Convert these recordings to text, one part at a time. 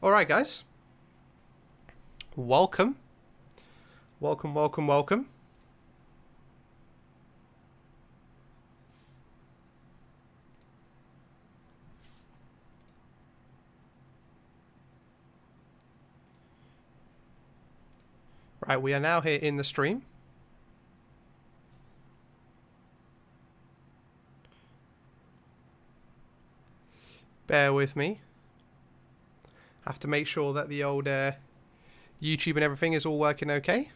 Alright guys, welcome. Welcome. Right, we are now here in the stream. Bear with me. Have to make sure that the old YouTube and everything is all working okay.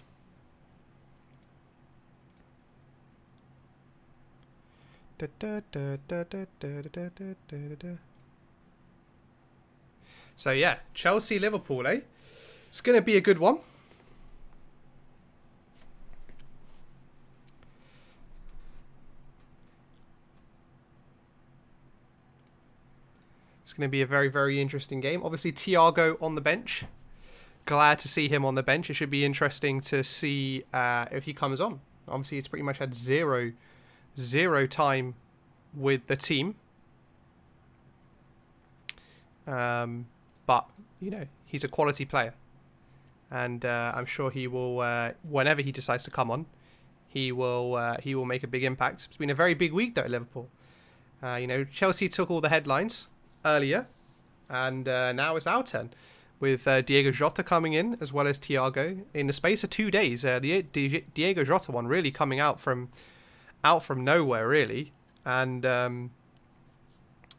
So yeah, Chelsea Liverpool, eh? It's going to be a good one. It's going to be a very, very interesting game. Obviously, Thiago on the bench. Glad to see him on the bench. It should be interesting to see if he comes on. Obviously, he's pretty much had zero time with the team. But, you know, he's a quality player. And I'm sure he will, whenever he decides to come on, he will make a big impact. It's been a very big week, though, at Liverpool. You know, Chelsea took all the headlines earlier, and now it's our turn with Diego Jota coming in as well as Thiago in the space of 2 days. The Diego Jota one really coming out from nowhere, really, and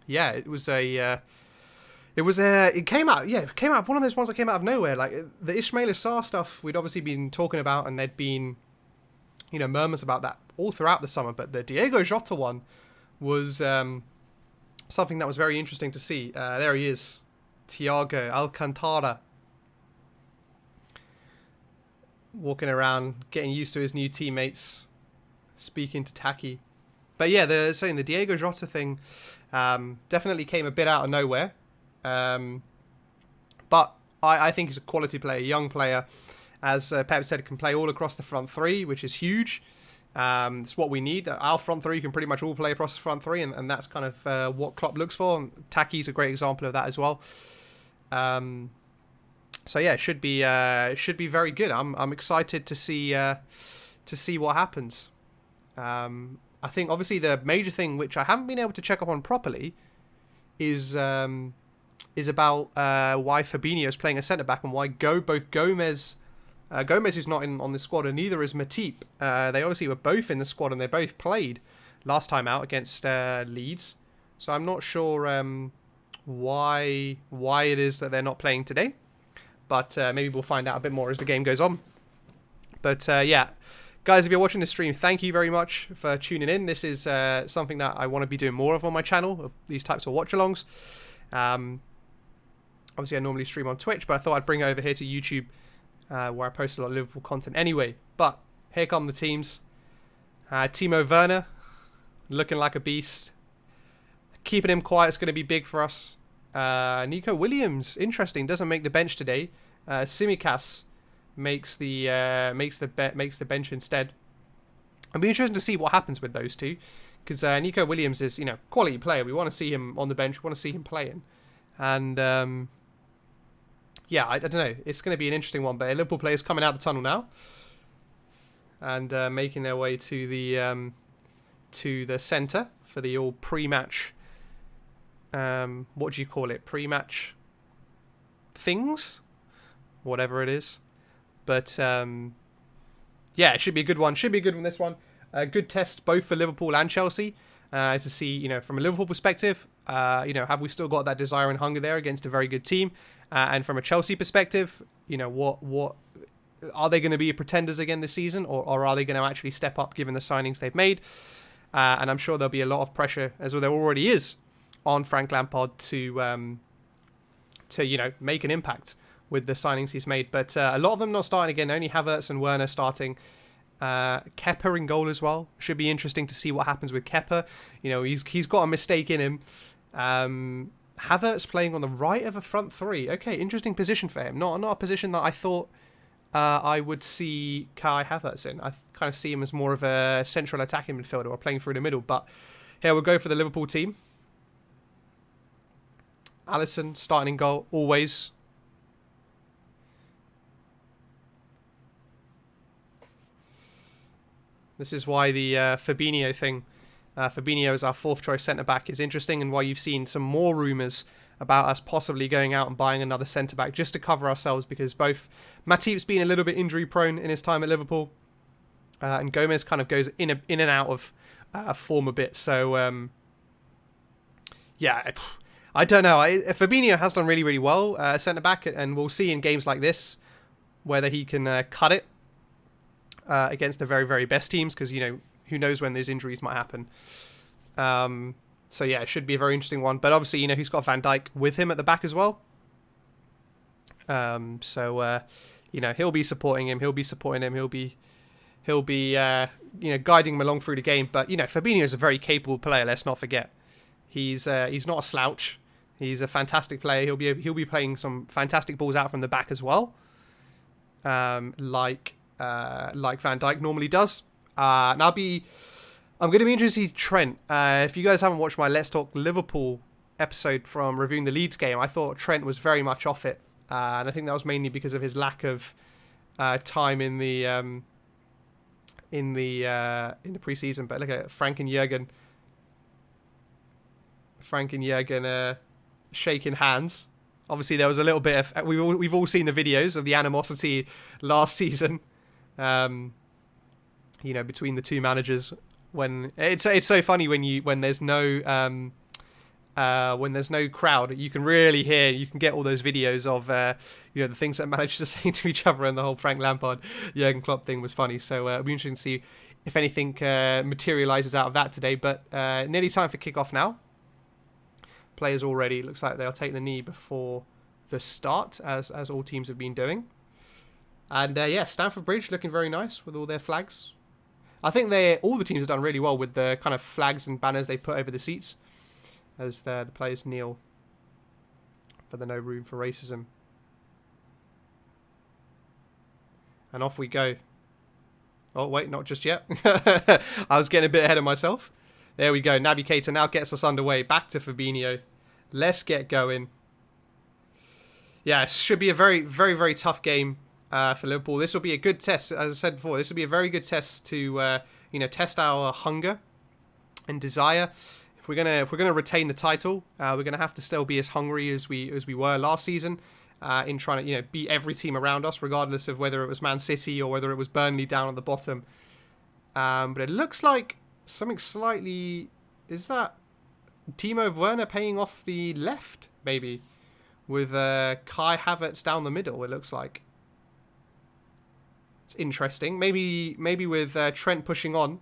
yeah, it came out one of those ones that came out of nowhere. Like the Ismaila Sarr stuff, we'd obviously been talking about, and there'd been, you know, murmurs about that all throughout the summer, but the Diego Jota one was something that was very interesting to see. There he is, Thiago Alcantara, walking around, getting used to his new teammates, speaking to Taki. But yeah, the Diego Jota thing definitely came a bit out of nowhere. But I think he's a quality player, young player. As Pep said, can play all across the front three, which is huge. It's what we need. Our front three can pretty much all play across the front three, and that's kind of what Klopp looks for. Taki's a great example of that as well. So yeah, it should be very good. I'm excited to see what happens. I think obviously the major thing which I haven't been able to check up on properly is about why Fabinho is playing a centre back and why both Gomez. Gomez is not on the squad, and neither is Matip. They obviously were both in the squad, and they both played last time out against Leeds. So I'm not sure why it is that they're not playing today. But maybe we'll find out a bit more as the game goes on. But yeah, guys, if you're watching the stream, thank you very much for tuning in. This is something that I want to be doing more of on my channel, of these types of watch-alongs. Obviously, I normally stream on Twitch, but I thought I'd bring it over here to YouTube, where I post a lot of Liverpool content anyway. But here come the teams. Timo Werner, looking like a beast. Keeping him quiet is going to be big for us. Nico Williams, interesting, doesn't make the bench today. Tsimikas makes the bench instead. It'll be interesting to see what happens with those two, because Nico Williams is, you know, quality player. We want to see him on the bench. We want to see him playing, and yeah, I don't know. It's going to be an interesting one. But Liverpool players coming out the tunnel now, and making their way to the centre for the all pre-match. What do you call it? Pre-match things, whatever it is. But yeah, it should be a good one. Should be a good one. This one, a good test both for Liverpool and Chelsea to see, you know, from a Liverpool perspective, you know, have we still got that desire and hunger there against a very good team? And from a Chelsea perspective, you know, what are they going to be pretenders again this season, or are they going to actually step up given the signings they've made? And I'm sure there'll be a lot of pressure, as well there already is, on Frank Lampard to you know, make an impact with the signings he's made. But a lot of them not starting again. Only Havertz and Werner starting. Kepa in goal as well. Should be interesting to see what happens with Kepa. You know, he's got a mistake in him. Havertz playing on the right of a front three. Okay, interesting position for him. Not a position that I thought I would see Kai Havertz in. I kind of see him as more of a central attacking midfielder or playing through the middle. But here we'll go for the Liverpool team. Alisson starting in goal, always. This is why the Fabinho thing, Fabinho as our fourth choice centre back, is interesting, and why you've seen some more rumours about us possibly going out and buying another centre back just to cover ourselves, because both Matip's been a little bit injury prone in his time at Liverpool, and Gomez kind of goes in and out of form a bit. So yeah, I don't know. Fabinho has done really, really well centre back, and we'll see in games like this whether he can cut it against the very, very best teams, because, you know, who knows when those injuries might happen. So yeah, it should be a very interesting one. But obviously, you know, he's got Van Dijk with him at the back as well. You know, he'll be supporting him. He'll be you know, guiding him along through the game. But, you know, Fabinho is a very capable player. Let's not forget. He's not a slouch. He's a fantastic player. He'll be playing some fantastic balls out from the back as well, like Van Dijk normally does. And I'm going to be interested to see Trent. If you guys haven't watched my Let's Talk Liverpool episode from reviewing the Leeds game, I thought Trent was very much off it, and I think that was mainly because of his lack of time in the preseason. But look at Frank and Jurgen shaking hands. Obviously, there was a little bit of we've all seen the videos of the animosity last season, you know, between the two managers. When it's so funny when there's no crowd, you can really hear. You can get all those videos of you know, the things that managers are saying to each other, and the whole Frank Lampard Jurgen Klopp thing was funny. So it'll be interesting to see if anything materializes out of that today. But nearly time for kickoff now. Players already looks like they'll take the knee before the start, as all teams have been doing. And yeah, Stamford Bridge looking very nice with all their flags. I think all the teams have done really well with the kind of flags and banners they put over the seats as the players kneel for the no room for racism. And off we go. Oh, wait, not just yet. I was getting a bit ahead of myself. There we go. Naby Keita now gets us underway. Back to Fabinho. Let's get going. Yeah, it should be a very, very, very tough game for Liverpool. This will be a good test. As I said before, this will be a very good test to you know, test our hunger and desire. If we're gonna retain the title, we're gonna have to still be as hungry as we were last season, in trying to, you know, beat every team around us, regardless of whether it was Man City or whether it was Burnley down at the bottom. But it looks like something slightly... Is that Timo Werner paying off the left, maybe? With Kai Havertz down the middle, it looks like. It's interesting. Maybe with Trent pushing on,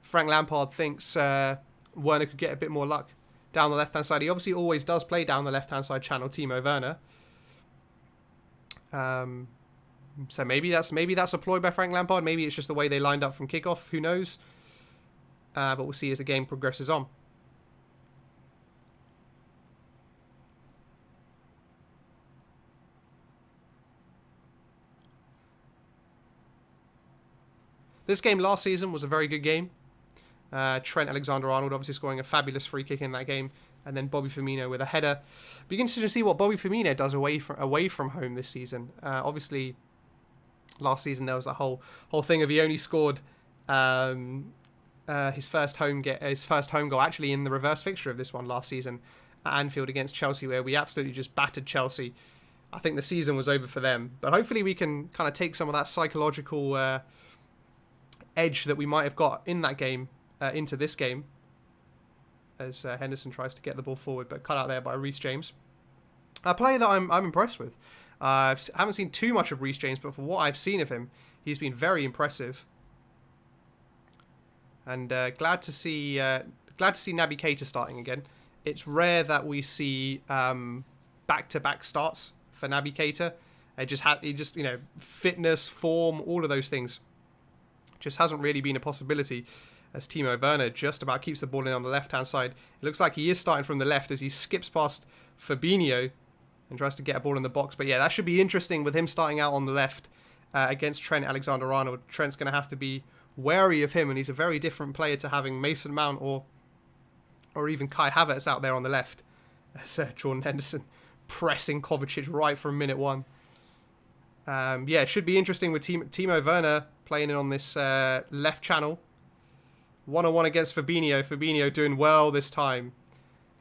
Frank Lampard thinks Werner could get a bit more luck down the left-hand side. He obviously always does play down the left-hand side channel, Timo Werner. So maybe that's a ploy by Frank Lampard. Maybe it's just the way they lined up from kickoff. Who knows? But we'll see as the game progresses on. This game last season was a very good game. Trent Alexander-Arnold obviously scoring a fabulous free kick in that game, and then Bobby Firmino with a header. Be interested to see what Bobby Firmino does away from home this season. Obviously, last season there was that whole thing of he only scored his first home goal actually in the reverse fixture of this one last season at Anfield against Chelsea, where we absolutely just battered Chelsea. I think the season was over for them, but hopefully we can kind of take some of that psychological edge that we might have got in that game into this game, as Henderson tries to get the ball forward, but cut out there by Reece James, a player that I'm impressed with. I haven't seen too much of Reece James, but for what I've seen of him, he's been very impressive. And glad to see Naby Keita starting again. It's rare that we see back-to-back starts for Naby Keita. He just you know, fitness, form, all of those things just hasn't really been a possibility, as Timo Werner just about keeps the ball in on the left-hand side. It looks like he is starting from the left as he skips past Fabinho and tries to get a ball in the box. But yeah, that should be interesting with him starting out on the left against Trent Alexander-Arnold. Trent's going to have to be wary of him, and he's a very different player to having Mason Mount or even Kai Havertz out there on the left. As Jordan Henderson pressing Kovacic right from minute one. Yeah, it should be interesting with Timo Werner playing in on this left channel 1-on-1 against Fabinho. Fabinho doing well this time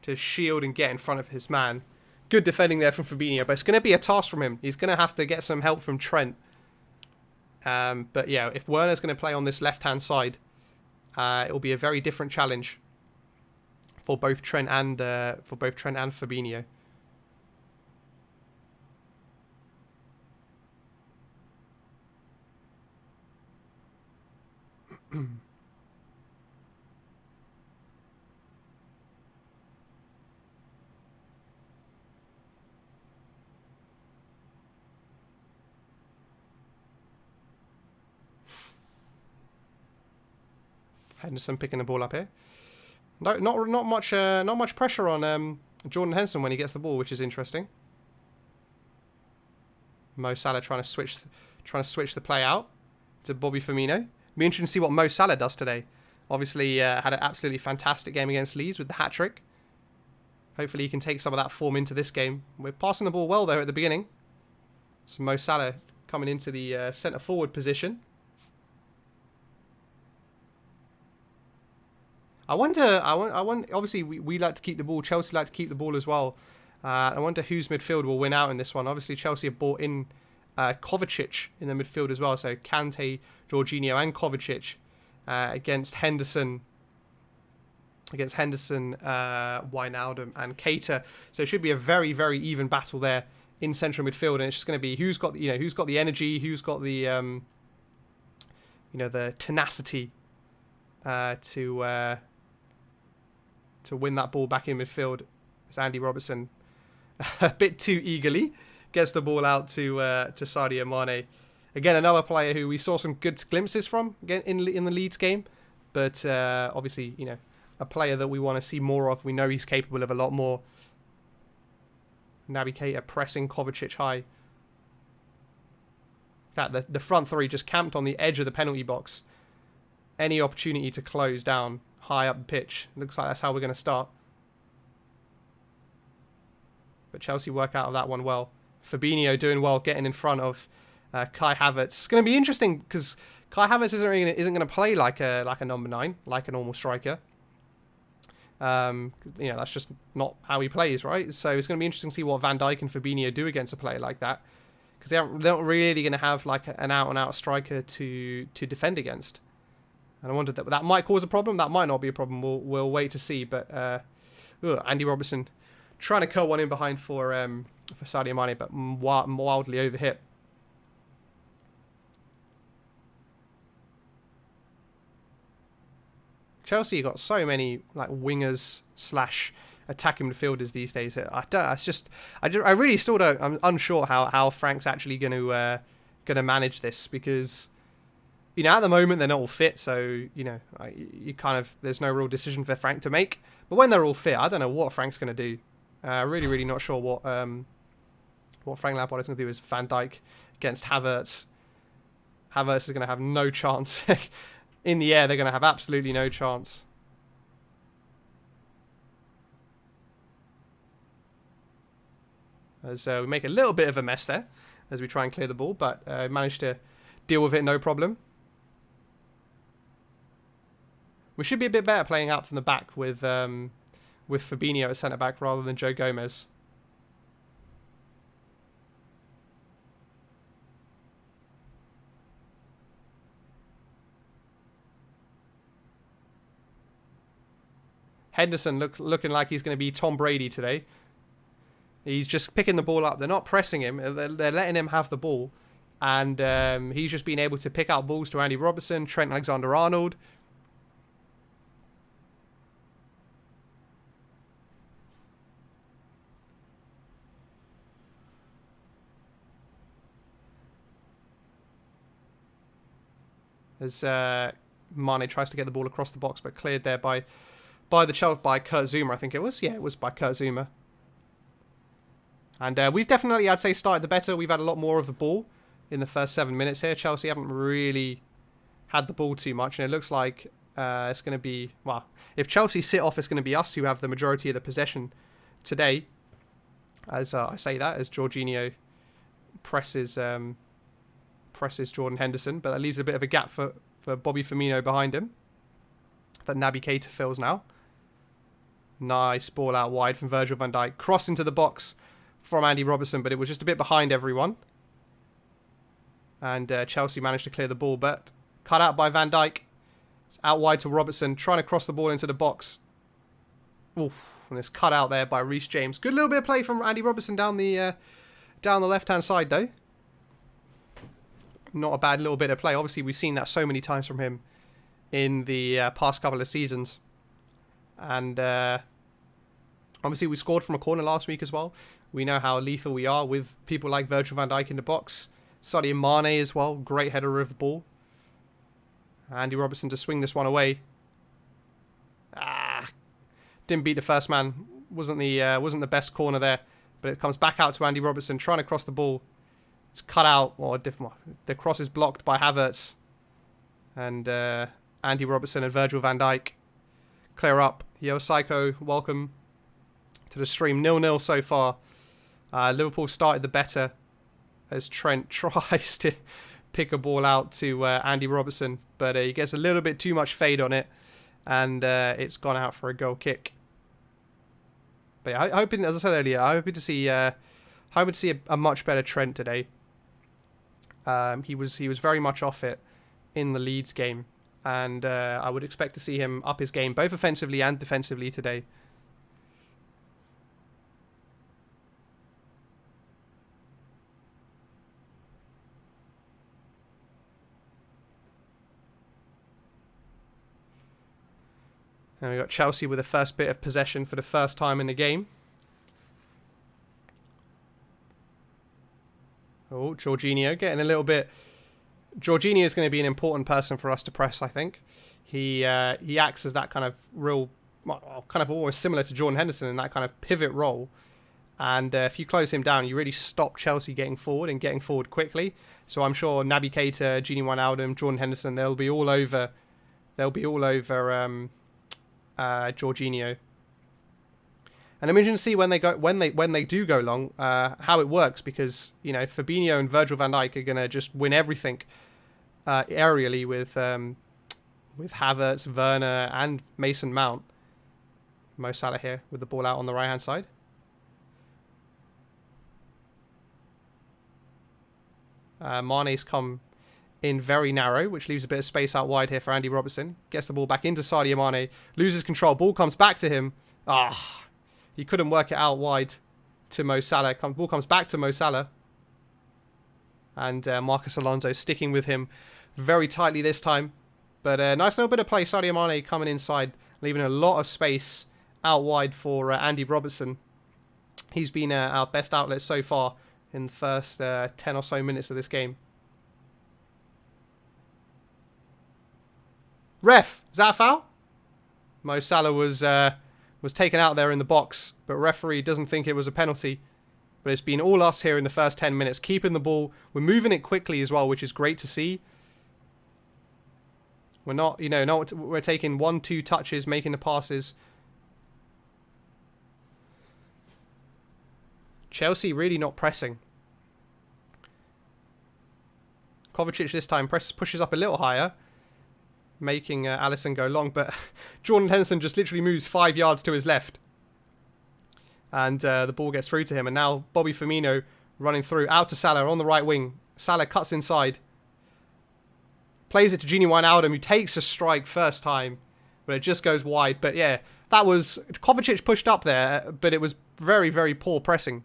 to shield and get in front of his man. Good defending there from Fabinho, but it's going to be a task from him. He's going to have to get some help from Trent. But yeah, if Werner's going to play on this left-hand side, it will be a very different challenge for both Trent and Fabinho. Henderson picking the ball up here. No, not much pressure on Jordan Henderson when he gets the ball, which is interesting. Mo Salah trying to switch the play out to Bobby Firmino. Be interesting to see what Mo Salah does today. Obviously, had an absolutely fantastic game against Leeds with the hat-trick. Hopefully, he can take some of that form into this game. We're passing the ball well there at the beginning. So Mo Salah coming into the centre-forward position. I wonder. Obviously, we like to keep the ball. Chelsea like to keep the ball as well. I wonder whose midfield will win out in this one. Obviously, Chelsea have brought in Kovacic in the midfield as well. So Kante, Jorginho, and Kovacic against Henderson. Wijnaldum, and Keita. So it should be a very, very even battle there in central midfield, and it's just going to be who's got the energy, who's got the the tenacity to win that ball back in midfield. As Andy Robertson a bit too eagerly gets the ball out to Sadio Mane. Again, another player who we saw some good glimpses from again in the Leeds game, but obviously a player that we want to see more of. We know he's capable of a lot more. Naby Keita pressing Kovacic high. The front three just camped on the edge of the penalty box. Any opportunity to close down high up the pitch. Looks like that's how we're going to start. But Chelsea work out of that one well. Fabinho doing well, getting in front of Kai Havertz. It's going to be interesting because Kai Havertz isn't going to play like a number 9, like a normal striker. That's just not how he plays, right? So it's going to be interesting to see what Van Dijk and Fabinho do against a player like that, because they're not really going to have like an out-and-out striker to defend against. And I wondered that might cause a problem. That might not be a problem. We'll wait to see. But Andy Robertson trying to curl one in behind for Sadio Mane, but wildly overhit. Chelsea got so many like wingers / attacking midfielders these days. I really still don't. I'm unsure how Frank's actually going to manage this, because at the moment they're not all fit, so you kind of, there's no real decision for Frank to make. But when they're all fit, I don't know what Frank's going to do. Really not sure what Frank Lampard is going to do. Is Van Dijk against Havertz. Havertz is going to have no chance. In the air, they're going to have absolutely no chance. As we make a little bit of a mess there as we try and clear the ball, but managed to deal with it no problem. We should be a bit better playing out from the back with Fabinho at centre-back rather than Joe Gomez. Henderson looking like he's going to be Tom Brady today. He's just picking the ball up. They're not pressing him. They're letting him have the ball. And he's just been able to pick out balls to Andy Robertson, Trent Alexander-Arnold. As Mane tries to get the ball across the box, but cleared there by Kurt Zuma, I think it was. Yeah, it was by Kurt Zuma. And we've definitely, I'd say, started the better. We've had a lot more of the ball in the first 7 minutes here. Chelsea haven't really had the ball too much, and it looks like it's going to be, well, if Chelsea sit off, it's going to be us who have the majority of the possession today. As I say that, as Jorginho presses Jordan Henderson, but that leaves a bit of a gap for Bobby Firmino behind him. that Naby Keita fills now. Nice ball out wide from Virgil van Dijk. Cross into the box from Andy Robertson, but it was just a bit behind everyone. And Chelsea managed to clear the ball, but cut out by Van Dijk. It's out wide to Robertson, trying to cross the ball into the box. Oof, and it's cut out there by Reece James. Good little bit of play from Andy Robertson down the left-hand side, though. Not a bad little bit of play. Obviously, we've seen that so many times from him in the past couple of seasons. And obviously, we scored from a corner last week as well. We know how lethal we are with people like Virgil van Dijk in the box. Sadio Mane as well. Great header of the ball. Andy Robertson to swing this one away. Didn't beat the first man. Wasn't the best corner there. But it comes back out to Andy Robertson trying to cross the ball. It's cut out. Or the cross is blocked by Havertz. And Andy Robertson and Virgil van Dijk clear up. Yo Psycho, welcome to the stream. 0-0 so far. Liverpool started the better as Trent tries to pick a ball out to Andy Robertson, but he gets a little bit too much fade on it, and it's gone out for a goal kick. But yeah, hoping, as I said earlier, I'm hoping to see a much better Trent today. He was very much off it in the Leeds game, and I would expect to see him up his game both offensively and defensively today. And we got Chelsea with the first bit of possession for the first time in the game. Oh, Jorginho getting a little bit. Jorginho is going to be an important person for us to press, I think. He acts as that kind of real, well, kind of almost similar to Jordan Henderson in that kind of pivot role. And if you close him down, you really stop Chelsea getting forward and getting forward quickly. So I'm sure Naby Keita, Gini Wijnaldum, Jordan Henderson, they'll be all over Jorginho. And I'm interested to see when they do go long, how it works, because Fabinho and Virgil van Dijk are gonna just win everything aerially with Havertz, Werner, and Mason Mount. Mo Salah here with the ball out on the right hand side. Mane's come in very narrow, which leaves a bit of space out wide here for Andy Robertson. Gets the ball back into Sadio Mane. Loses control. Ball comes back to him. He couldn't work it out wide to Mo Salah. Ball comes back to Mo Salah. And Marcus Alonso sticking with him very tightly this time. But a nice little bit of play. Sadio Mane coming inside, leaving a lot of space out wide for Andy Robertson. He's been our best outlet so far in the first 10 or so minutes of this game. Ref, is that a foul? Mo Salah was taken out there in the box, but referee doesn't think it was a penalty. But it's been all us here in the first 10 minutes, keeping the ball. We're moving it quickly as well, which is great to see. We're not, we're taking 1-2 touches, making the passes. Chelsea really not pressing. Kovacic this time pushes up a little higher, making Alisson go long, but Jordan Henderson just literally moves 5 yards to his left. And the ball gets through to him. And now Bobby Firmino running through, out to Salah on the right wing. Salah cuts inside. Plays it to Gini Wijnaldum, who takes a strike first time, but it just goes wide. But yeah, that was... Kovacic pushed up there, but it was very, very poor pressing.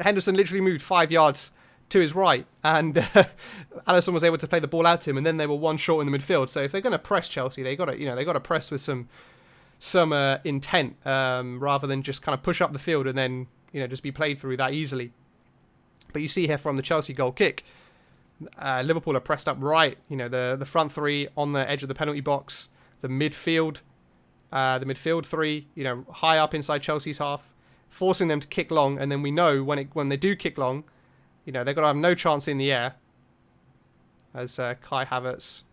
Henderson literally moved 5 yards to his right, and Alisson was able to play the ball out to him, and then they were one short in the midfield. So if they're going to press Chelsea, they got to press with some intent, rather than just kind of push up the field and then just be played through that easily. But you see here from the Chelsea goal kick, Liverpool are pressed up right. The front three on the edge of the penalty box, the midfield three, high up inside Chelsea's half, forcing them to kick long, and then we know when they do kick long, they've got to have no chance in the air. As Kai Havertz.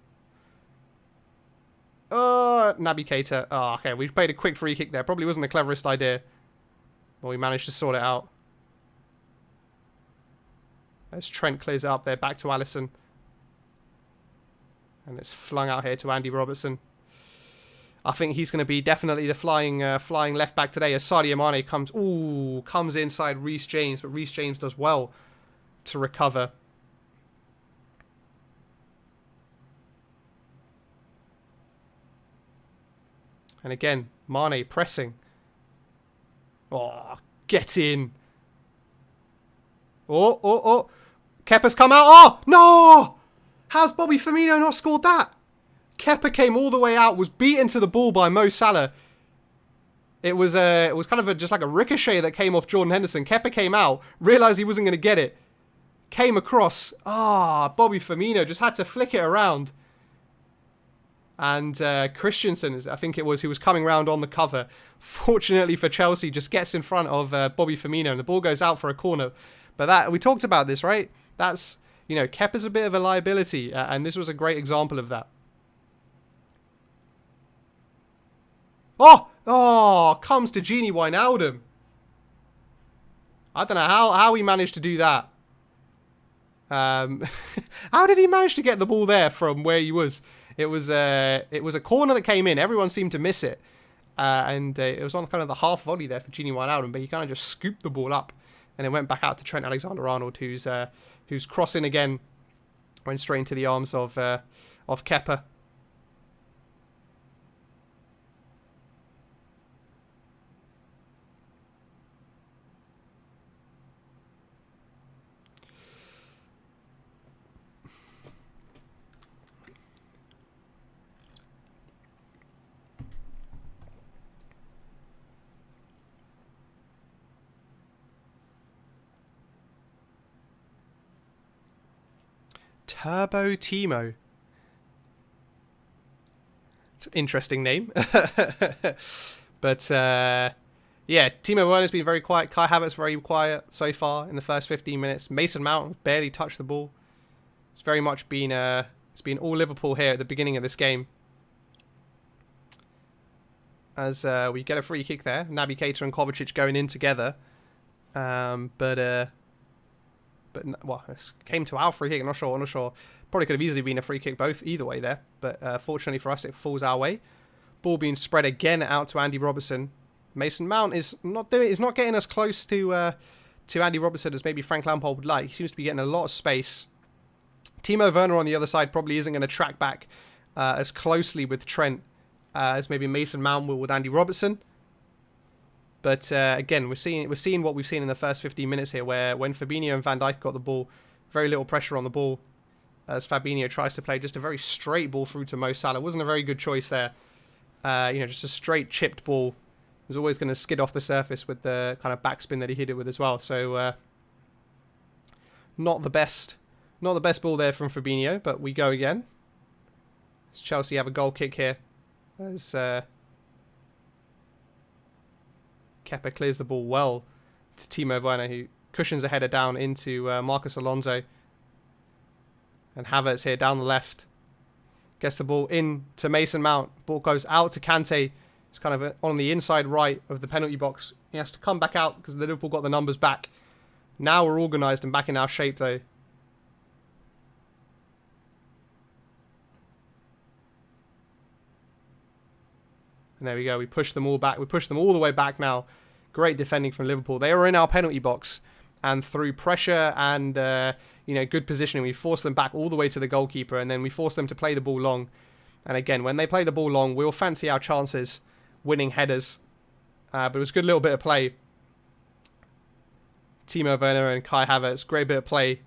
Naby Keita. Okay, we played a quick free kick there. Probably wasn't the cleverest idea. But we managed to sort it out. As Trent clears it up there, back to Alisson. And it's flung out here to Andy Robertson. I think he's going to be definitely the flying left back today as Sadio Mane comes inside Reece James, but Reece James does well to recover. And again, Mane pressing. Oh, get in. Oh. Kepa's come out. Oh, no! How's Bobby Firmino not scored that? Kepa came all the way out, was beaten to the ball by Mo Salah. It was kind of just like a ricochet that came off Jordan Henderson. Kepa came out, realised he wasn't going to get it. Came across. Bobby Firmino just had to flick it around. And Christensen, I think it was, who was coming round on the cover. Fortunately for Chelsea, just gets in front of Bobby Firmino and the ball goes out for a corner. But we talked about this, right? That's, Kepa's a bit of a liability, and this was a great example of that. Comes to Gini Wijnaldum. I don't know how he managed to do that. How did he manage to get the ball there from where he was? It was a corner that came in. Everyone seemed to miss it. And it was on kind of the half volley there for Gini Wijnaldum, but he kind of just scooped the ball up. And it went back out to Trent Alexander-Arnold, who's crossing again. Went straight into the arms of Kepa. Turbo Timo. It's an interesting name. But, yeah, Timo Werner's been very quiet. Kai Havertz very quiet so far in the first 15 minutes. Mason Mount barely touched the ball. It's very much been, it's been all Liverpool here at the beginning of this game. As we get a free kick there. Naby Keita and Kovacic going in together. Well, it came to our free kick. I'm not sure. Probably could have easily been a free kick either way there. But fortunately for us, it falls our way. Ball being spread again out to Andy Robertson. Mason Mount is not getting as close to Andy Robertson as maybe Frank Lampard would like. He seems to be getting a lot of space. Timo Werner on the other side probably isn't going to track back as closely with Trent as maybe Mason Mount will with Andy Robertson. But again, we're seeing what we've seen in the first 15 minutes here, where when Fabinho and Van Dijk got the ball, very little pressure on the ball, as Fabinho tries to play just a very straight ball through to Mo Salah. Wasn't a very good choice there. Just a straight chipped ball. Was always going to skid off the surface with the kind of backspin that he hit it with as well. So not the best ball there from Fabinho, but we go again. As Chelsea have a goal kick here. As Kepa clears the ball well to Timo Werner, who cushions a header down into Marcus Alonso. And Havertz here down the left. Gets the ball in to Mason Mount. Ball goes out to Kante. It's kind of on the inside right of the penalty box. He has to come back out because Liverpool got the numbers back. Now we're organised and back in our shape though. And there we go. We push them all back. We push them all the way back now. Great defending from Liverpool. They were in our penalty box. And through pressure and good positioning, we forced them back all the way to the goalkeeper. And then we forced them to play the ball long. And again, when they play the ball long, we'll fancy our chances winning headers. But it was a good little bit of play. Timo Werner and Kai Havertz. Great bit of play.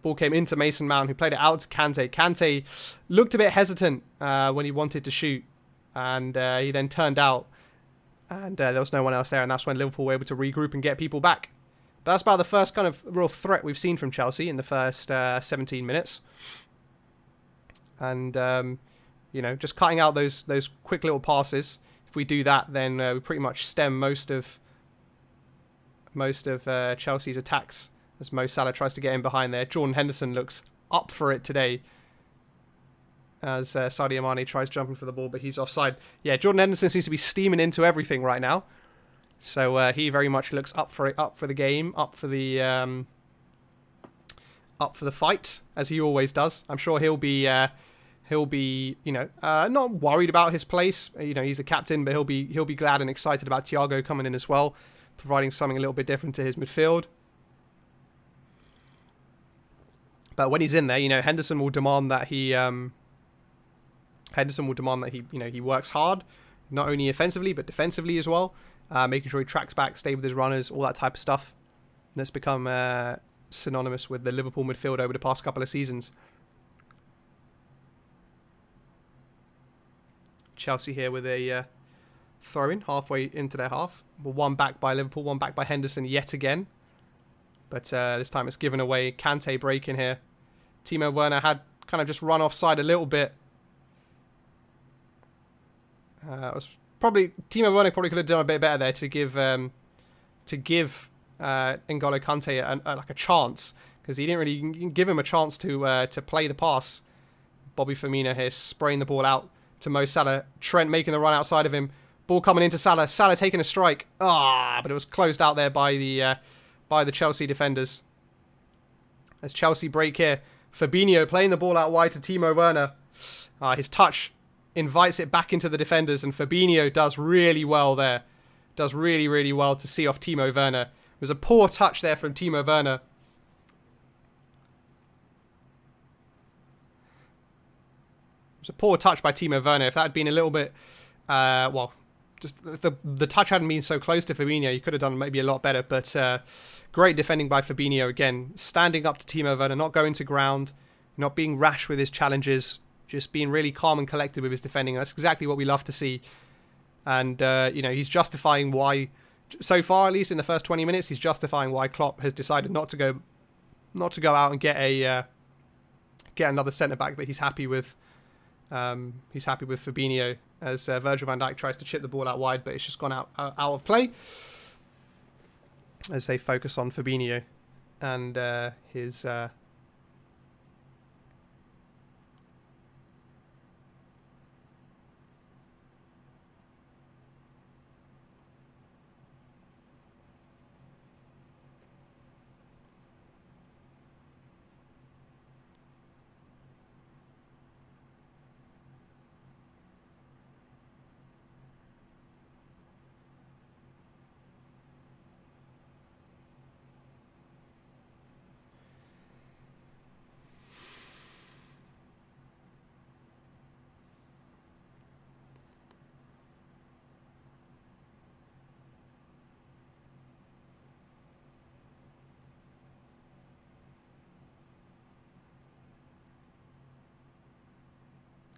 Ball came into Mason Mount, who played it out to Kante. Kante looked a bit hesitant when he wanted to shoot. And he then turned out. And there was no one else there. And that's when Liverpool were able to regroup and get people back. But that's about the first kind of real threat we've seen from Chelsea in the first 17 minutes. And, just cutting out those quick little passes. If we do that, then we pretty much stem most of Chelsea's attacks. As Mo Salah tries to get in behind there. Jordan Henderson looks up for it today. As Sadio Mane tries jumping for the ball, but he's offside. Yeah, Jordan Henderson seems to be steaming into everything right now. So he very much looks up for it, up for the game, up for the fight, as he always does. I'm sure he'll be he'll be, not worried about his place. He's the captain, but he'll be glad and excited about Thiago coming in as well, providing something a little bit different to his midfield. But when he's in there, Henderson will demand that he he works hard, not only offensively but defensively as well, making sure he tracks back, stay with his runners, all that type of stuff. That's become synonymous with the Liverpool midfield over the past couple of seasons. Chelsea here with a throw-in halfway into their half. One back by Liverpool, one back by Henderson yet again. But this time it's given away. Kante break in here. Timo Werner had kind of just run offside a little bit. Timo Werner probably could have done a bit better there to give N'Golo Kante a chance, because he didn't really give him a chance to play the pass. Bobby Firmino here spraying the ball out to Mo Salah. Trent making the run outside of him. Ball coming into Salah. Salah taking a strike. But it was closed out there by the Chelsea defenders. As Chelsea break here, Fabinho playing the ball out wide to Timo Werner. His touch invites it back into the defenders, and Fabinho does really well there. Does really, really well to see off Timo Werner. It was a poor touch there from Timo Werner. It was a poor touch by Timo Werner. If that had been a little bit, just the touch hadn't been so close to Fabinho, he could have done maybe a lot better. But great defending by Fabinho again, standing up to Timo Werner, not going to ground, not being rash with his challenges, just being really calm and collected with his defending. That's exactly what we love to see. And he's justifying why, so far at least in the first 20 minutes, he's justifying why Klopp has decided not to go out and get another centre back that he's happy with. He's happy with Fabinho, as Virgil van Dijk tries to chip the ball out wide, but it's just gone out of play as they focus on Fabinho and his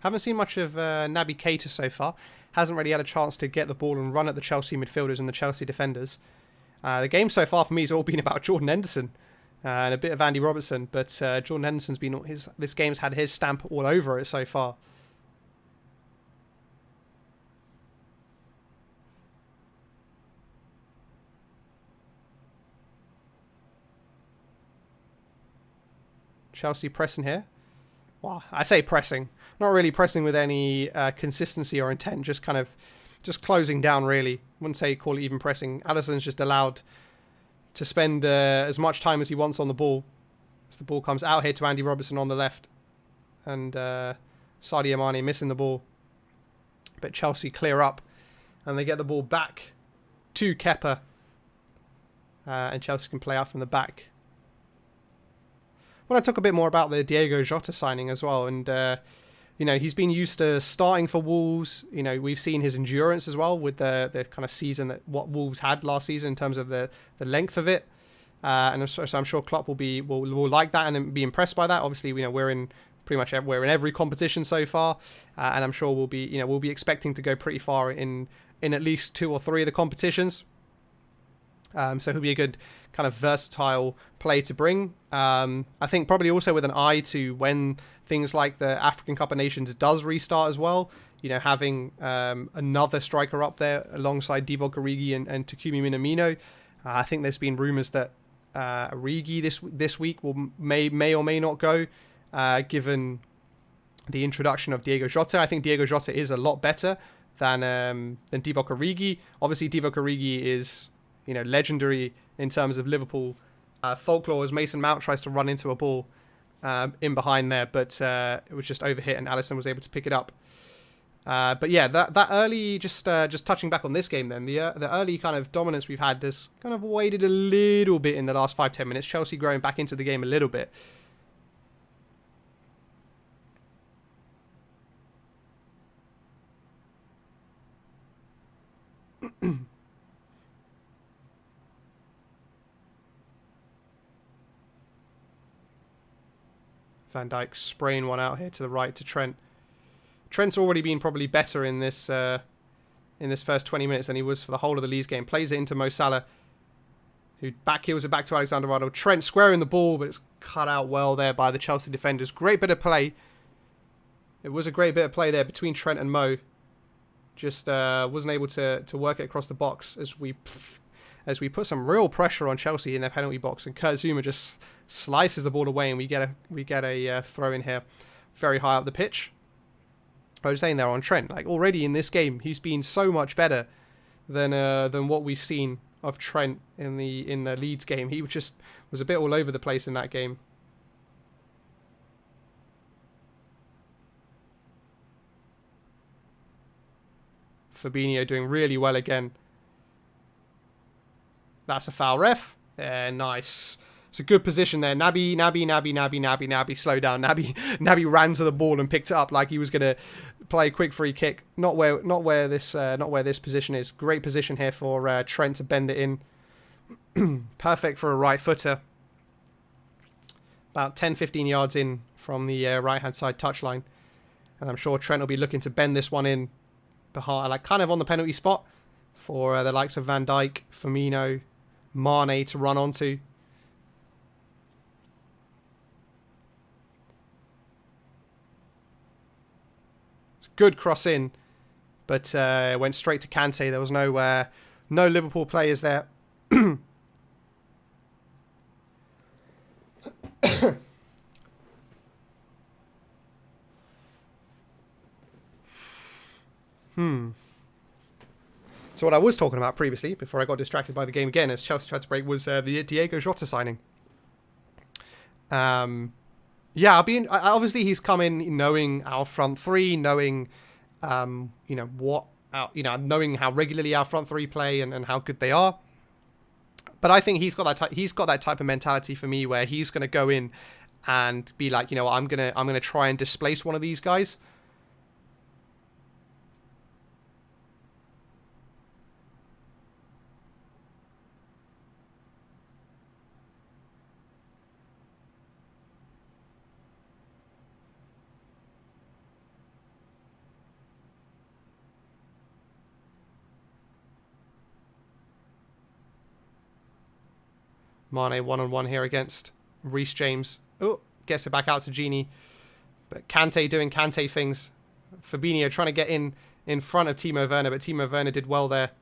Haven't seen much of Naby Keita so far. Hasn't really had a chance to get the ball and run at the Chelsea midfielders and the Chelsea defenders. The game so far for me has all been about Jordan Henderson and a bit of Andy Robertson, but Jordan Henderson's been this game's had his stamp all over it so far. Chelsea pressing here. Well, I say pressing. Not really pressing with any consistency or intent, just closing down, really. Wouldn't say call it even pressing. Alisson's just allowed to spend as much time as he wants on the ball. As the ball comes out here to Andy Robertson on the left. And Sadio Mane missing the ball. But Chelsea clear up. And they get the ball back to Kepa. And Chelsea can play out from the back. Well, I talk a bit more about the Diego Jota signing as well. And he's been used to starting for Wolves. We've seen his endurance as well with the kind of season that what Wolves had last season in terms of the length of it. And so I'm sure Klopp will like that and be impressed by that. Obviously, we're in every competition so far, and I'm sure we'll be expecting to go pretty far in at least 2 or 3 of the competitions. So he'll be a good kind of versatile play to bring. I think probably also with an eye to when things like the African Cup of Nations does restart as well. Having another striker up there alongside Divock Origi and Takumi Minamino. I think there's been rumours that Origi this week may or may not go, given the introduction of Diego Jota. I think Diego Jota is a lot better than Divock Origi. Obviously, Divock Origi is legendary in terms of Liverpool folklore as Mason Mount tries to run into a ball. in behind there, but it was just overhit and Alisson was able to pick it up. But yeah, that early, just touching back on this game then, the early kind of dominance we've had has kind of waited a little bit in the last 5-10 minutes. Chelsea growing back into the game a little bit. Van Dijk spraying one out here to the right to Trent. Trent's already been probably better in this first 20 minutes than he was for the whole of the Leeds game. Plays it into Mo Salah, who backheels it back to Alexander-Arnold. Trent squaring the ball, but it's cut out well there by the Chelsea defenders. Great bit of play. It was a great bit of play there between Trent and Mo. Just wasn't able to work it across the box as we put some real pressure on Chelsea in their penalty box, and Kurt Zouma just slices the ball away, and we get a throw in here, very high up the pitch. I was saying there on Trent, like already in this game, he's been so much better than what we've seen of Trent in the Leeds game. He was a bit all over the place in that game. Fabinho doing really well again. That's a foul, ref. Yeah, nice. It's a good position there. Naby, slow down. Naby ran to the ball and picked it up like he was gonna play a quick free kick. Not where this position is. Great position here for Trent to bend it in. Perfect for a right footer. About 10-15 yards in from the right hand side touchline, and I'm sure Trent will be looking to bend this one in behind, like kind of on the penalty spot for the likes of Van Dijk, Firmino, Mane to run onto. Good cross in, but went straight to Kante. There was no Liverpool players there. So what I was talking about previously, before I got distracted by the game again, as Chelsea tried to break, was the Diego Jota signing. Yeah, obviously he's come in knowing our front three, knowing, knowing how regularly our front three play and how good they are. But I think he's got that type of mentality for me where he's going to go in and be like, I'm gonna try and displace one of these guys. Mane one-on-one here against Reece James. Oh, gets it back out to Gini. But Kante doing Kante things. Fabinho trying to get in front of Timo Werner, but Timo Werner did well there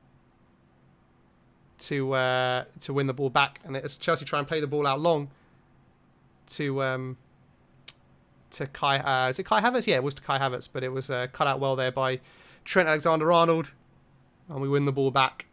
to win the ball back. And it's Chelsea try and play the ball out long to Kai. Is it Kai Havertz? Yeah, it was to Kai Havertz, but it was cut out well there by Trent Alexander-Arnold. And we win the ball back.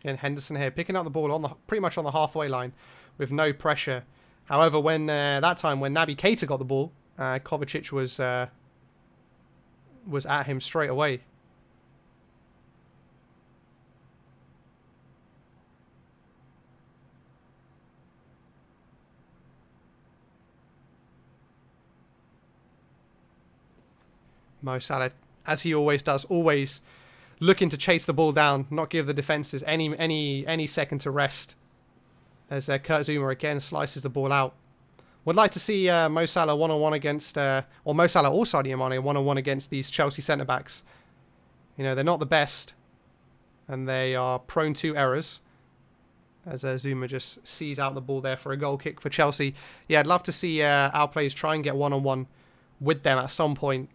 And Henderson here picking up the ball pretty much on the halfway line with no pressure. However, when that time when Naby Keita got the ball, Kovacic was at him straight away. Mo Salah, as he always does, always looking to chase the ball down, not give the defences any second to rest. As Kurt Zouma again slices the ball out. Would like to see Mo Salah one-on-one against, or Mo Salah or Sadio Mane one-on-one against these Chelsea centre-backs. They're not the best, and they are prone to errors. As Zouma just sees out the ball there for a goal kick for Chelsea. Yeah, I'd love to see our players try and get one-on-one with them at some point.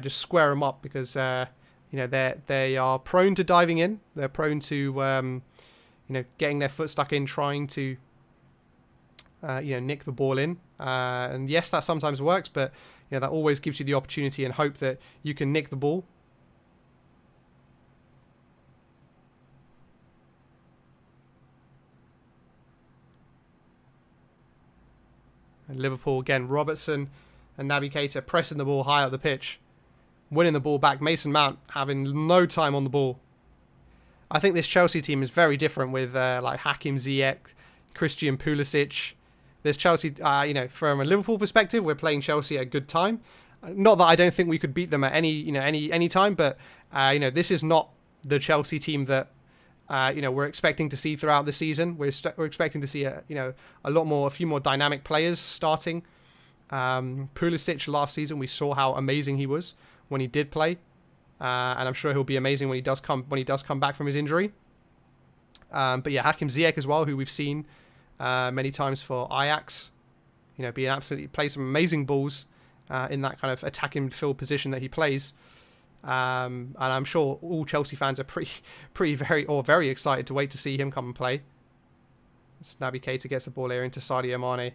Just square them up because they are prone to diving in. They're prone to getting their foot stuck in, trying to nick the ball in. And yes, that sometimes works, but that always gives you the opportunity and hope that you can nick the ball. And Liverpool again, Robertson and Naby Keita pressing the ball high up the pitch, winning the ball back. Mason Mount having no time on the ball. I think this Chelsea team is very different with like Hakim Ziyech, Christian Pulisic. This Chelsea, from a Liverpool perspective, we're playing Chelsea at a good time. Not that I don't think we could beat them at any time, but this is not the Chelsea team that we're expecting to see throughout the season. We're expecting to see a few more dynamic players starting. Pulisic last season, we saw how amazing he was when he did play, and I'm sure he'll be amazing when he does come back from his injury. But yeah, Hakim Ziyech as well, who we've seen many times for Ajax, play some amazing balls in that kind of attacking midfield position that he plays. And I'm sure all Chelsea fans are very excited to wait to see him come and play. Naby Keita gets the ball here into Sadio Mane.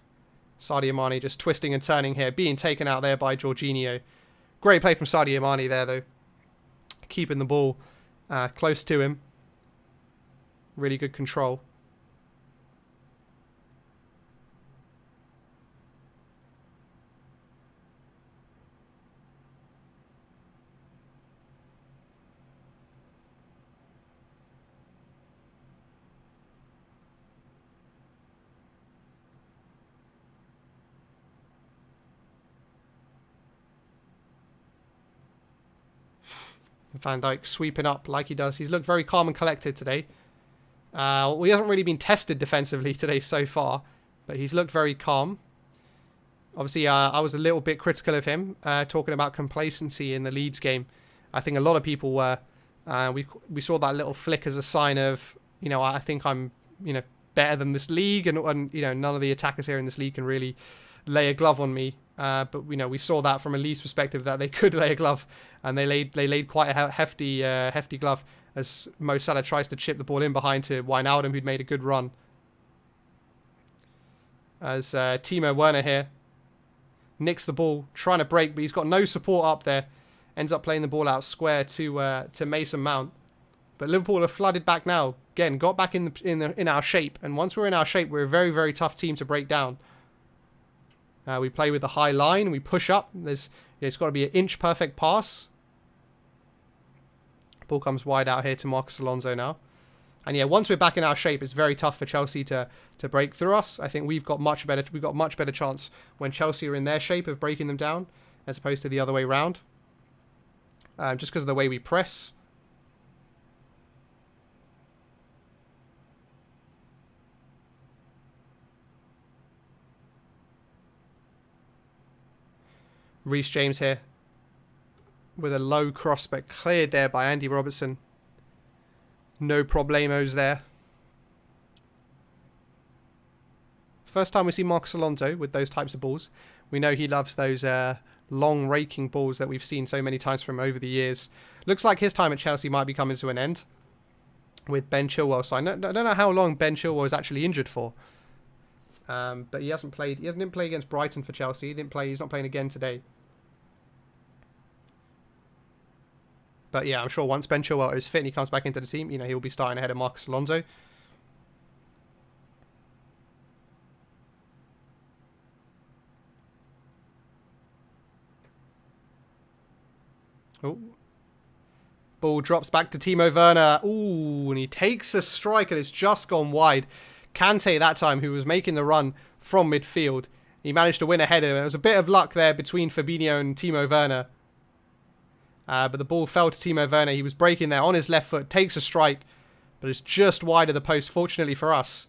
Sadio Mane just twisting and turning here, being taken out there by Jorginho. Great play from Sadio Mane there, though. Keeping the ball close to him. Really good control. Van Dijk sweeping up like he does. He's looked very calm and collected today. He hasn't really been tested defensively today so far, but he's looked very calm. Obviously, I was a little bit critical of him, talking about complacency in the Leeds game. I think a lot of people were. We saw that little flick as a sign of, I think I'm, better than this league, and none of the attackers here in this league can really lay a glove on me. But we saw that from a Leeds perspective that they could lay a glove, and they laid quite a hefty glove as Mo Salah tries to chip the ball in behind to Wijnaldum, who'd made a good run. As Timo Werner here nicks the ball, trying to break, but he's got no support up there. Ends up playing the ball out square to Mason Mount. But Liverpool are flooded back now. Again, got back in our shape, and once we're in our shape, we're a very, very tough team to break down. We play with the high line. We push up. It's got to be an inch perfect pass. Ball comes wide out here to Marcos Alonso now. And yeah, once we're back in our shape, it's very tough for Chelsea to break through us. I think we've got much better chance when Chelsea are in their shape of breaking them down, as opposed to the other way round. Just because of the way we press. Reece James here with a low cross, but cleared there by Andy Robertson. No problemos there. First time we see Marcos Alonso with those types of balls. We know he loves those long raking balls that we've seen so many times from over the years. Looks like his time at Chelsea might be coming to an end with Ben Chilwell. So I don't know how long Ben Chilwell is actually injured for. But he hasn't played. He didn't play against Brighton for Chelsea. He's not playing again today. But yeah, I'm sure once Ben Chilwell is fit and he comes back into the team, he'll be starting ahead of Marcos Alonso. Oh. Ball drops back to Timo Werner. Ooh, and he takes a strike and it's just gone wide. Kante that time, who was making the run from midfield. He managed to win a header. There was a bit of luck there between Fabinho and Timo Werner. But the ball fell to Timo Werner. He was breaking there on his left foot. Takes a strike. But it's just wide of the post, fortunately for us.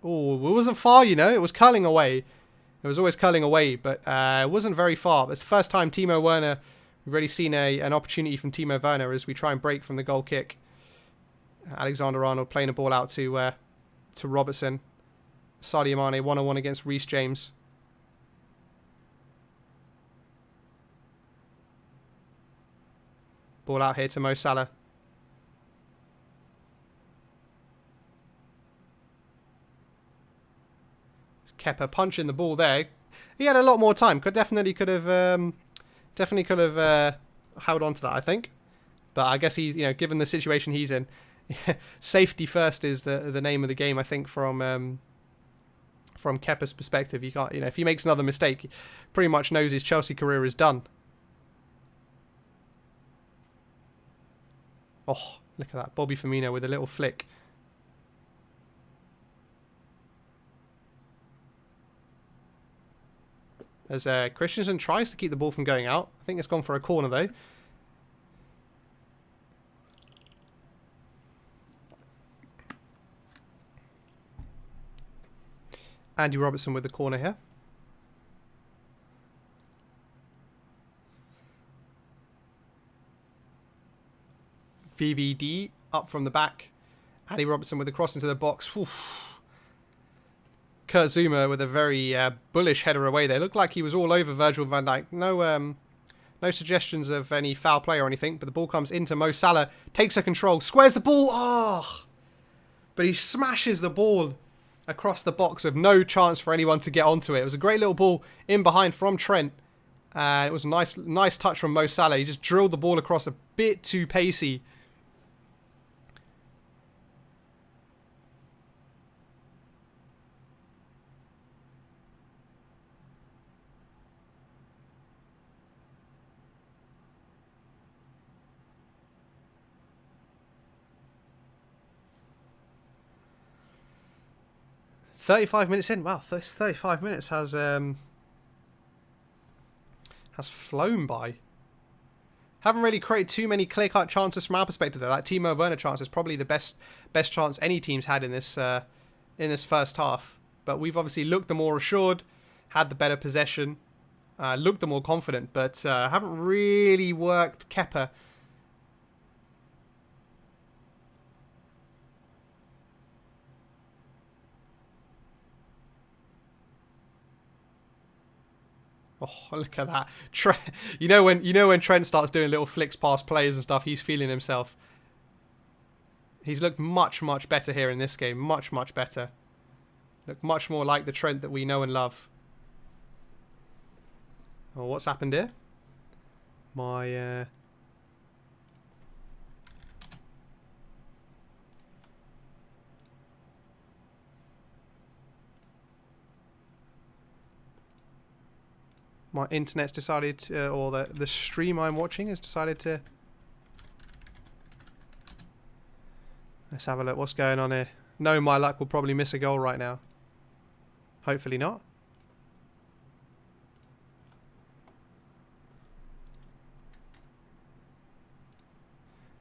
Oh, it wasn't far, It was curling away. It was always curling away, but it wasn't very far. It's the first time Timo Werner... We've already seen an opportunity from Timo Werner as we try and break from the goal kick. Alexander-Arnold playing a ball out to Robertson. Sadio Mane 1-on-1 against Reece James. Ball out here to Mo Salah. Kepa punching the ball there. He had a lot more time. Definitely could have held on to that, I think. But I guess he, given the situation he's in, safety first is the name of the game. I think from Kepa's perspective, you can't, if he makes another mistake, he pretty much knows his Chelsea career is done. Oh, look at that, Bobby Firmino with a little flick. As Christensen tries to keep the ball from going out. I think it's gone for a corner though. Andy Robertson with the corner here. VVD up from the back. Andy Robertson with the cross into the box. Oof. Kurt Zouma with a very bullish header away there. Looked like he was all over Virgil van Dijk. No suggestions of any foul play or anything, but the ball comes into Mo Salah. Takes a control. Squares the ball. Oh! But he smashes the ball across the box with no chance for anyone to get onto it. It was a great little ball in behind from Trent. It was a nice touch from Mo Salah. He just drilled the ball across a bit too pacey. "35 minutes in." Wow, this 35 minutes has flown by. Haven't really created too many clear-cut chances from our perspective though. That Timo Werner chance is probably the best chance any team's had in this first half. But we've obviously looked the more assured, had the better possession, looked the more confident, but haven't really worked Kepa. Oh, look at that! You know when Trent starts doing little flicks past players and stuff, he's feeling himself. He's looked much better here in this game. Much better. Looked much more like the Trent that we know and love. Oh, what's happened here? My internet's decided to, or the stream I'm watching has decided to. Let's have a look. What's going on here? Knowing my luck, we'll probably miss a goal right now. Hopefully not.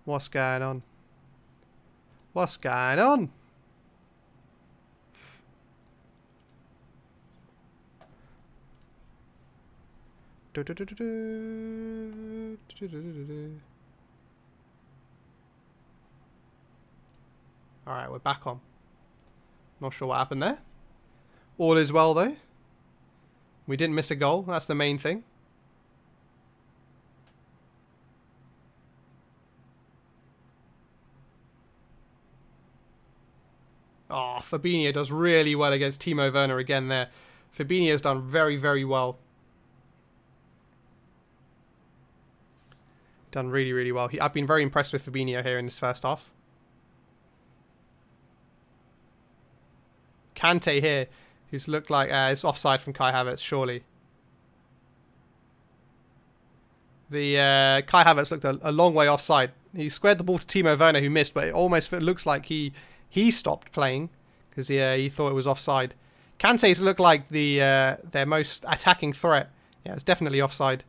What's going on? What's going on? Alright, we're back on. Not sure what happened there. All is well though. We didn't miss a goal. That's the main thing. Oh, Fabinho does really well against Timo Werner again there. Fabinho's done very well. Done really well. I've been very impressed with Fabinho here in this first half. Kante here, who's looked like it's offside from Kai Havertz, surely. The Kai Havertz looked a long way offside. He squared the ball to Timo Werner, who missed, but it almost looks like he stopped playing because he thought it was offside. Kante's looked like their most attacking threat. Yeah, it's definitely offside.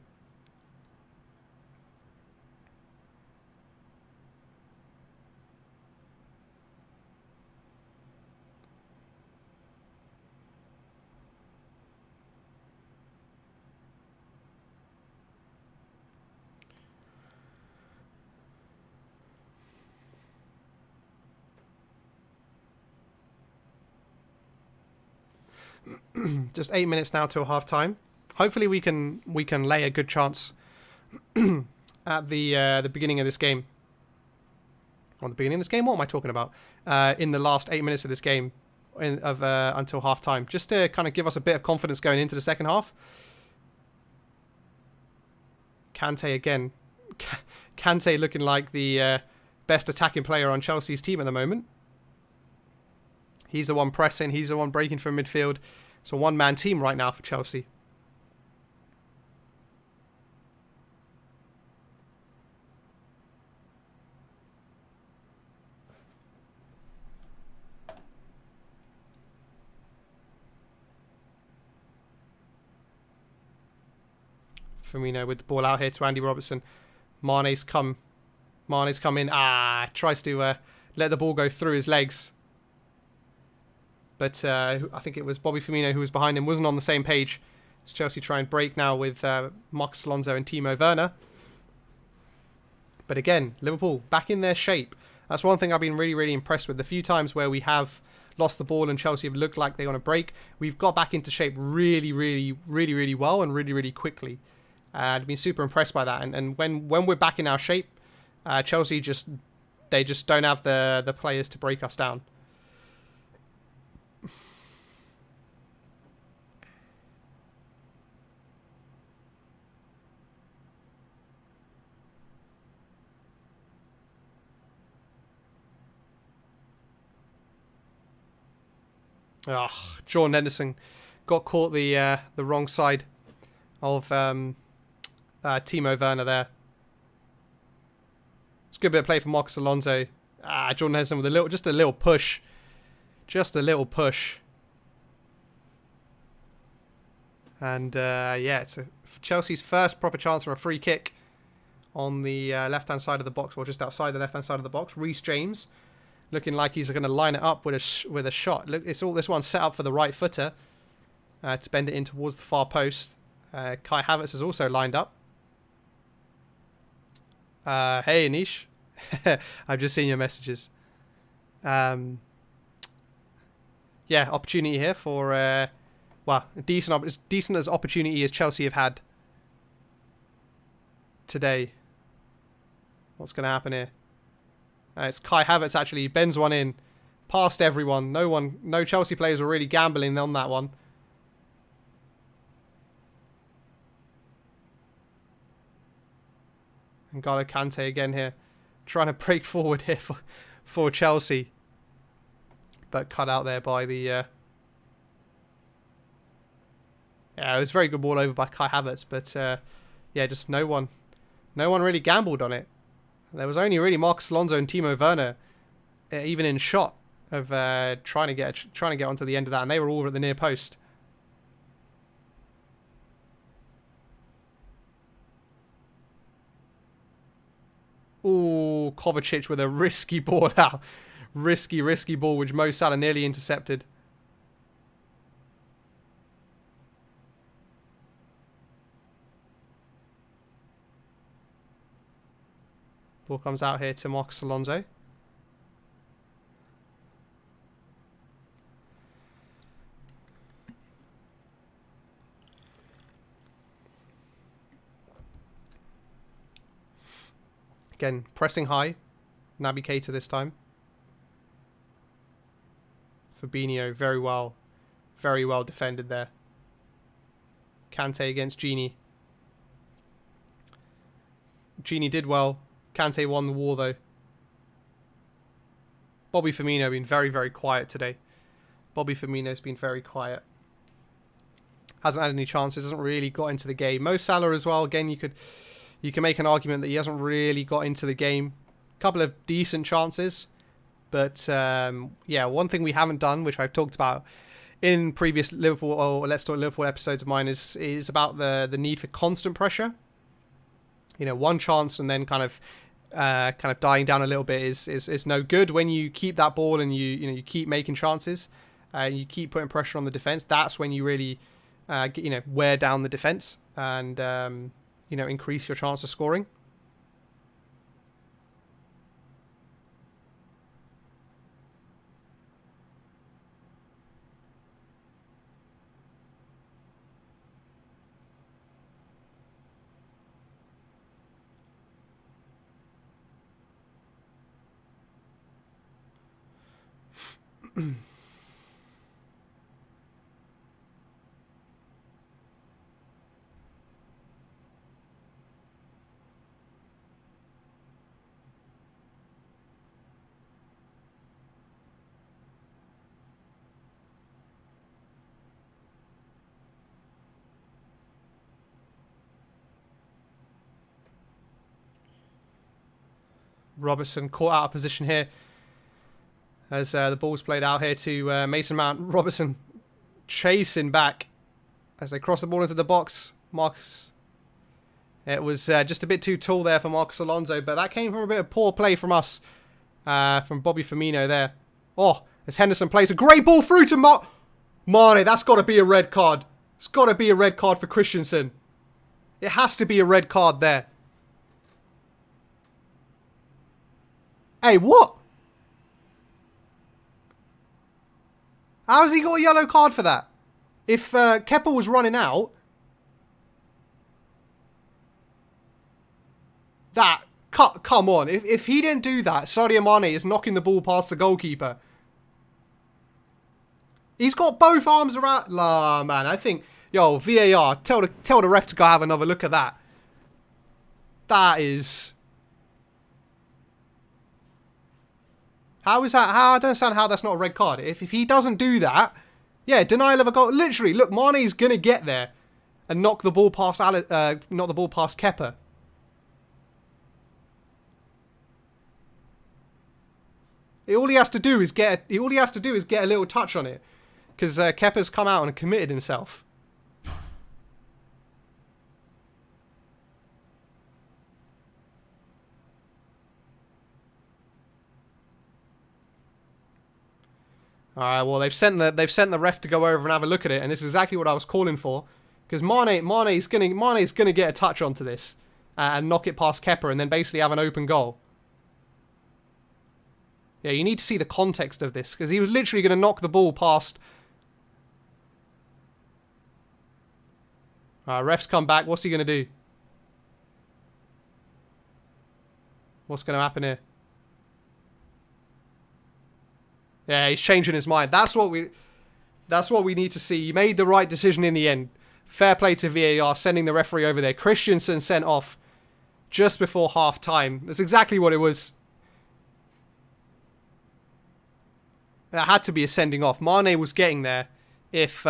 Just 8 minutes now till half time. Hopefully we can lay a good chance at the beginning of this game. On the beginning of this game, what am I talking about? In the last 8 minutes of this game, until half time, just to kind of give us a bit of confidence going into the second half. Kante again. Kante looking like the best attacking player on Chelsea's team at the moment. He's the one pressing. He's the one breaking from midfield. It's a one-man team right now for Chelsea. Firmino with the ball out here to Andy Robertson. Mane's come in. Tries to let the ball go through his legs. But I think it was Bobby Firmino who was behind him. Wasn't on the same page. As Chelsea try and break now with Marcos Alonso and Timo Werner. But again, Liverpool back in their shape. That's one thing I've been really, really impressed with. The few times where we have lost the ball and Chelsea have looked like they want to break, we've got back into shape really, really, really, really well and really, really quickly. I've been super impressed by that. And when we're back in our shape, Chelsea just don't have the players to break us down. Jordan Henderson got caught the wrong side of Timo Werner there. It's a good bit of play from Marcos Alonso. Jordan Henderson with just a little push. Just a little push. And it's Chelsea's first proper chance for a free kick on the left-hand side of the box, or just outside the left-hand side of the box. Reece James looking like he's going to line it up with a shot. Look, it's all this one set up for the right footer to bend it in towards the far post. Kai Havertz is also lined up. Hey Anish, I've just seen your messages. Opportunity here for decent as opportunity as Chelsea have had today. What's going to happen here? It's Kai Havertz actually bends one in past everyone. No Chelsea players were really gambling on that one. And N'Golo Kante again here, trying to break forward here for Chelsea, but cut out there by the. It was a very good ball over by Kai Havertz, but just no one really gambled on it. There was only really Marcos Alonso and Timo Werner, even in shot of trying to get onto the end of that, and they were all at the near post. Ooh, Kovacic with a risky ball out. Risky ball, which Mo Salah nearly intercepted. Ball comes out here to Marcos Alonso. Again, pressing high. Naby Keita this time. Fabinho, very well defended there. Kante against Gini. Gini did well. Kante won the war though. Bobby Firmino been very, very quiet today. Bobby Firmino's been very quiet. Hasn't had any chances. Hasn't really got into the game. Mo Salah as well. Again, you can make an argument that he hasn't really got into the game. Couple of decent chances, but one thing we haven't done, which I've talked about in previous Liverpool or Let's Talk Liverpool episodes of mine, is about the need for constant pressure. One chance and then kind of dying down a little bit is no good. When you keep that ball and you keep making chances, you keep putting pressure on the defense. That's when you really wear down the defense and increase your chance of scoring. Robertson caught out of position here as the ball's played out here to Mason Mount. Robertson chasing back as they cross the ball into the box. Marcus, it was just a bit too tall there for Marcus Alonso, but that came from a bit of poor play from us, from Bobby Firmino there. Oh, as Henderson plays a great ball through to Mane. That's got to be a red card. It's got to be a red card for Christensen. It has to be a red card there. Hey, what? How has he got a yellow card for that? If Kepa was running out, come on. If he didn't do that, Sadio Mane is knocking the ball past the goalkeeper. He's got both arms around. Nah, man. I think, yo, VAR, tell the ref to go have another look at that. That is. How is that? I don't understand how that's not a red card. If he doesn't do that, yeah, denial of a goal. Literally, look, Mane's gonna get there and knock the ball past Kepa. All he has to do is get a little touch on it, because Kepa's come out and committed himself. Alright, well they've sent the ref to go over and have a look at it, and this is exactly what I was calling for, because Mane's gonna get a touch onto this and knock it past Kepa, and then basically have an open goal. Yeah, you need to see the context of this, because he was literally going to knock the ball past. Ref's come back. What's he going to do? What's going to happen here? Yeah, he's changing his mind. That's what we need to see. He made the right decision in the end. Fair play to VAR, sending the referee over there. Christensen sent off just before half time. That's exactly what it was. That had to be a sending off. Mane was getting there if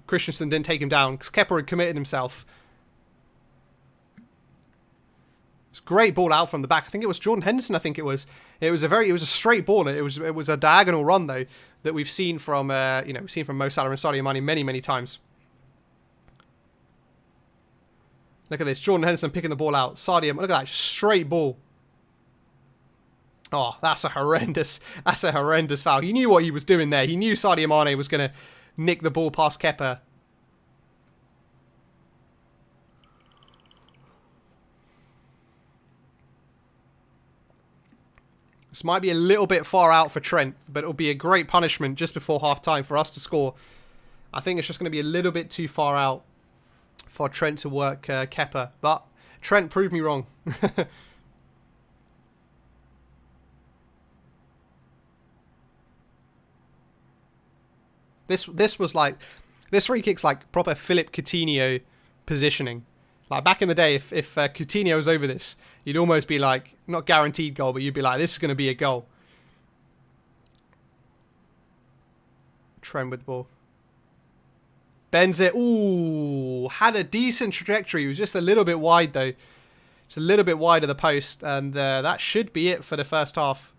Christensen didn't take him down, because Kepa had committed himself. It's a great ball out from the back. I think it was Jordan Henderson. I think it was. It was a straight ball. It was a diagonal run though that we've seen from Mo Salah and Sadio Mane many times. Look at this, Jordan Henderson picking the ball out. Sadio, look at that, straight ball. Oh, that's a horrendous foul. He knew what he was doing there. He knew Sadio Mane was going to nick the ball past Kepa. This might be a little bit far out for Trent, but it'll be a great punishment just before half-time for us to score. I think it's just going to be a little bit too far out for Trent to work Kepa. But Trent proved me wrong. This was like, this free kick's like proper Philip Coutinho positioning. Like back in the day, if Coutinho was over this, you'd almost be like, not guaranteed goal, but you'd be like, this is going to be a goal. Trent with the ball. Bends it. Ooh, had a decent trajectory. It was just a little bit wide though. It's a little bit wide of the post, and that should be it for the first half.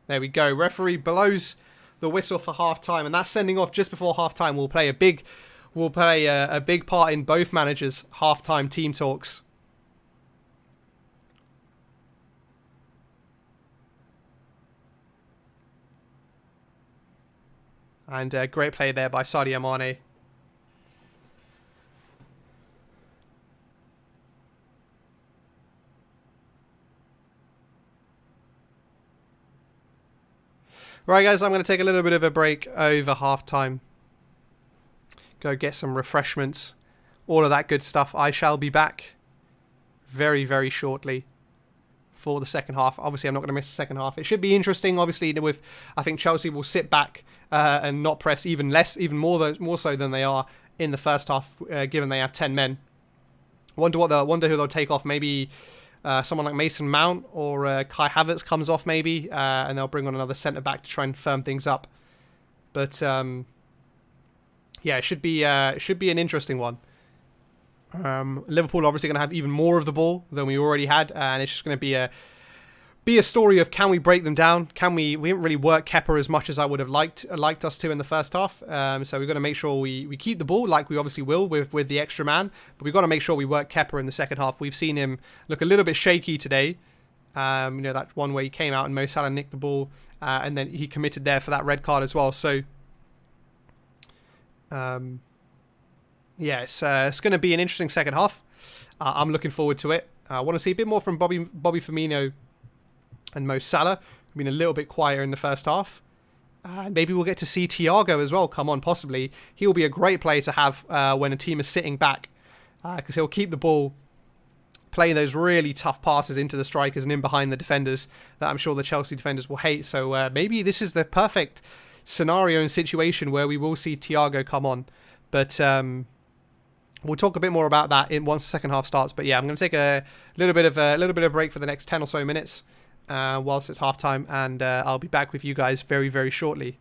There we go. Referee blows the whistle for half-time, and that sending off just before half-time will play a big part in both managers' half-time team talks. And great play there by Sadio Mane. Right, guys, I'm going to take a little bit of a break over half-time. Go get some refreshments. All of that good stuff. I shall be back very, very shortly for the second half. Obviously, I'm not going to miss the second half. It should be interesting. Obviously, with I think Chelsea will sit back and not press even more so than they are in the first half, given they have 10 men. Wonder who they'll take off. Maybe someone like Mason Mount or Kai Havertz comes off maybe, and they'll bring on another centre back to try and firm things up. But yeah, it should be an interesting one. Liverpool obviously going to have even more of the ball than we already had, and it's just going to be a story of, can we break them down? We didn't really work Kepa as much as I would have liked us to in the first half. So we've got to make sure we keep the ball, like we obviously will with the extra man, but we've got to make sure we work Kepa in the second half. We've seen him look a little bit shaky today. That one where he came out and Mo Salah nicked the ball, and then he committed there for that red card as well. So yeah, it's going to be an interesting second half. I'm looking forward to it. I want to see a bit more from Bobby Firmino and Mo Salah. Been a little bit quieter in the first half. Maybe we'll get to see Thiago as well come on, possibly. He'll be a great player to have when a team is sitting back, because he'll keep the ball, playing those really tough passes into the strikers and in behind the defenders that I'm sure the Chelsea defenders will hate. So maybe this is the perfect scenario and situation where we will see Thiago come on. But we'll talk a bit more about that once the second half starts. But yeah, I'm going to take a little bit of break for the next 10 or so minutes whilst it's halftime, and I'll be back with you guys very, very shortly.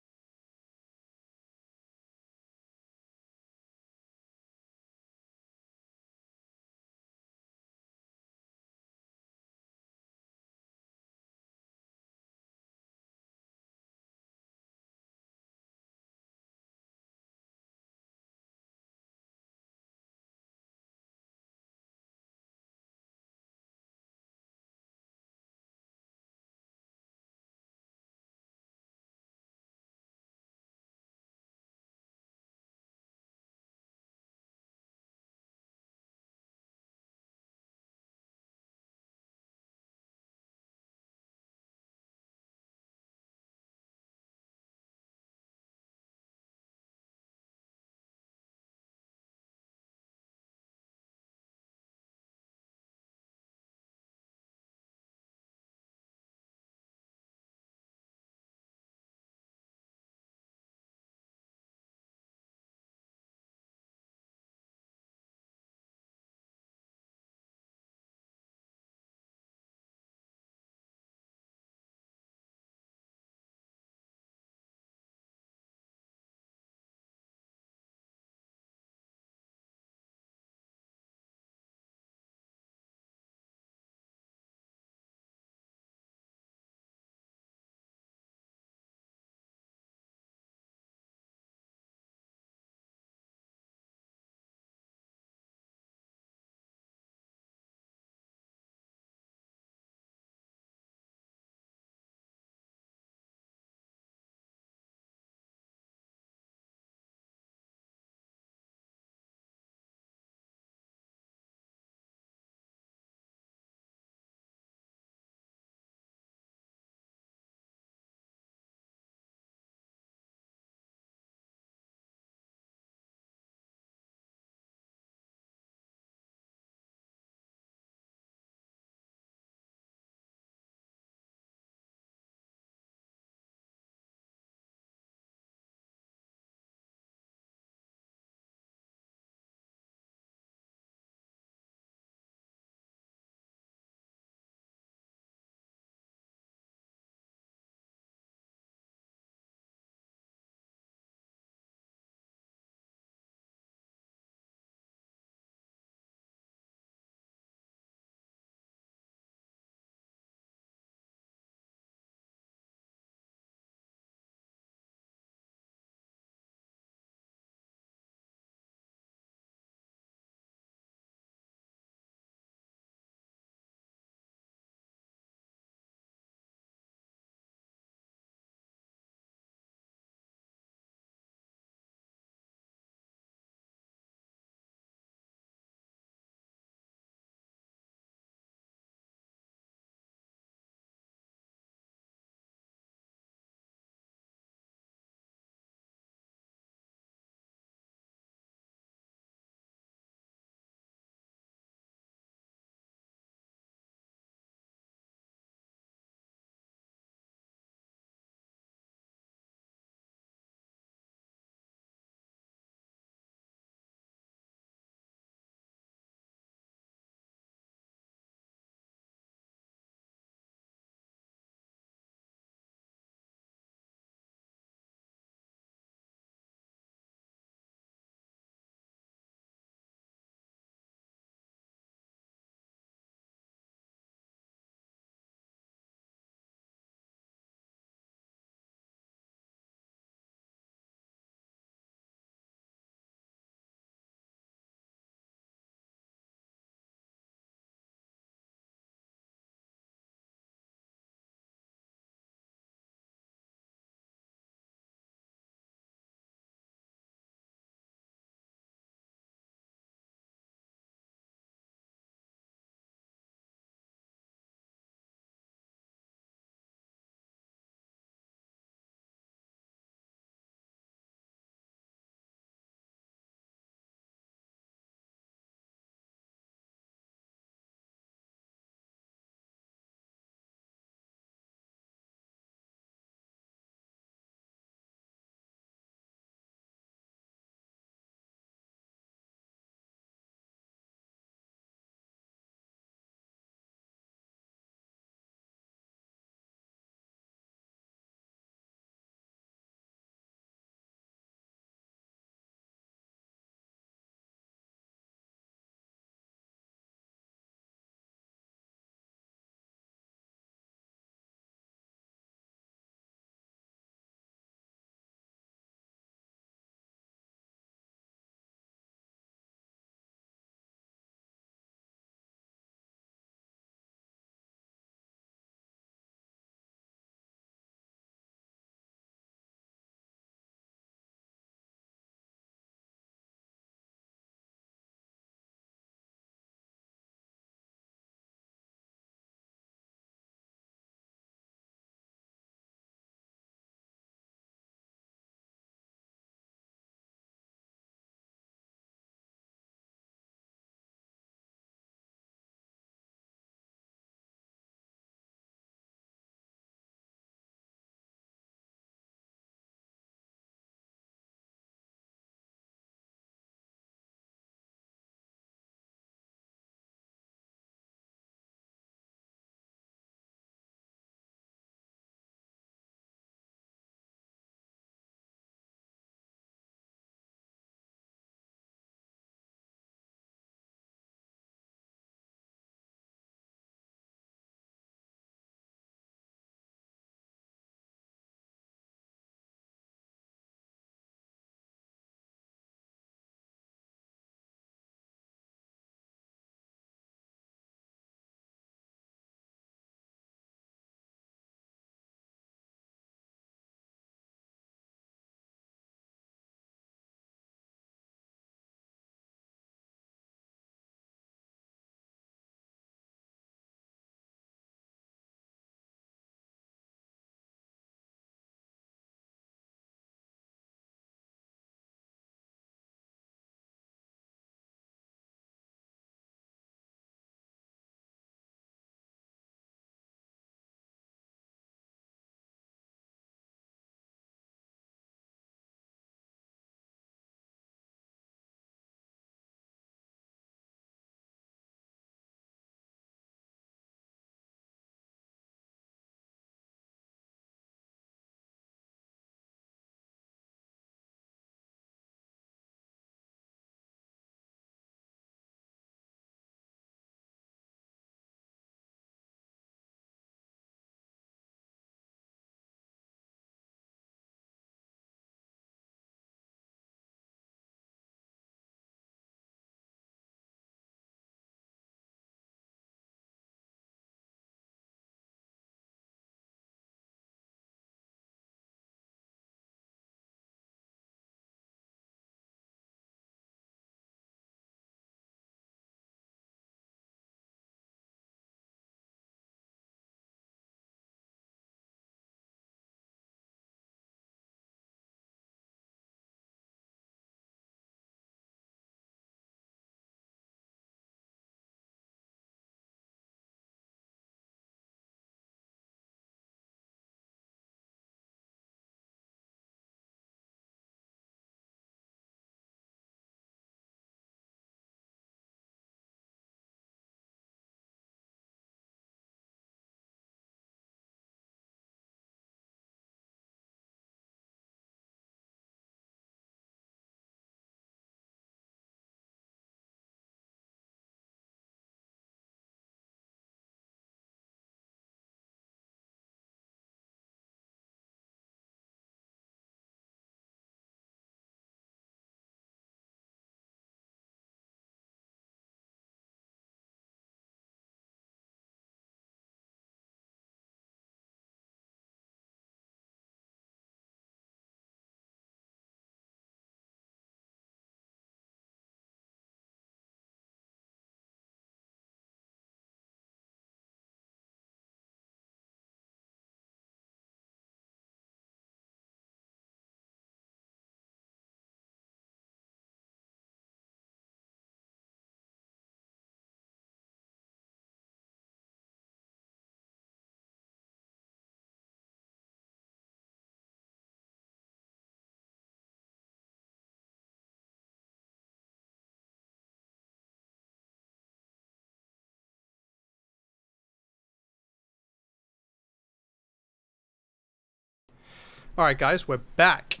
Alright guys, we're back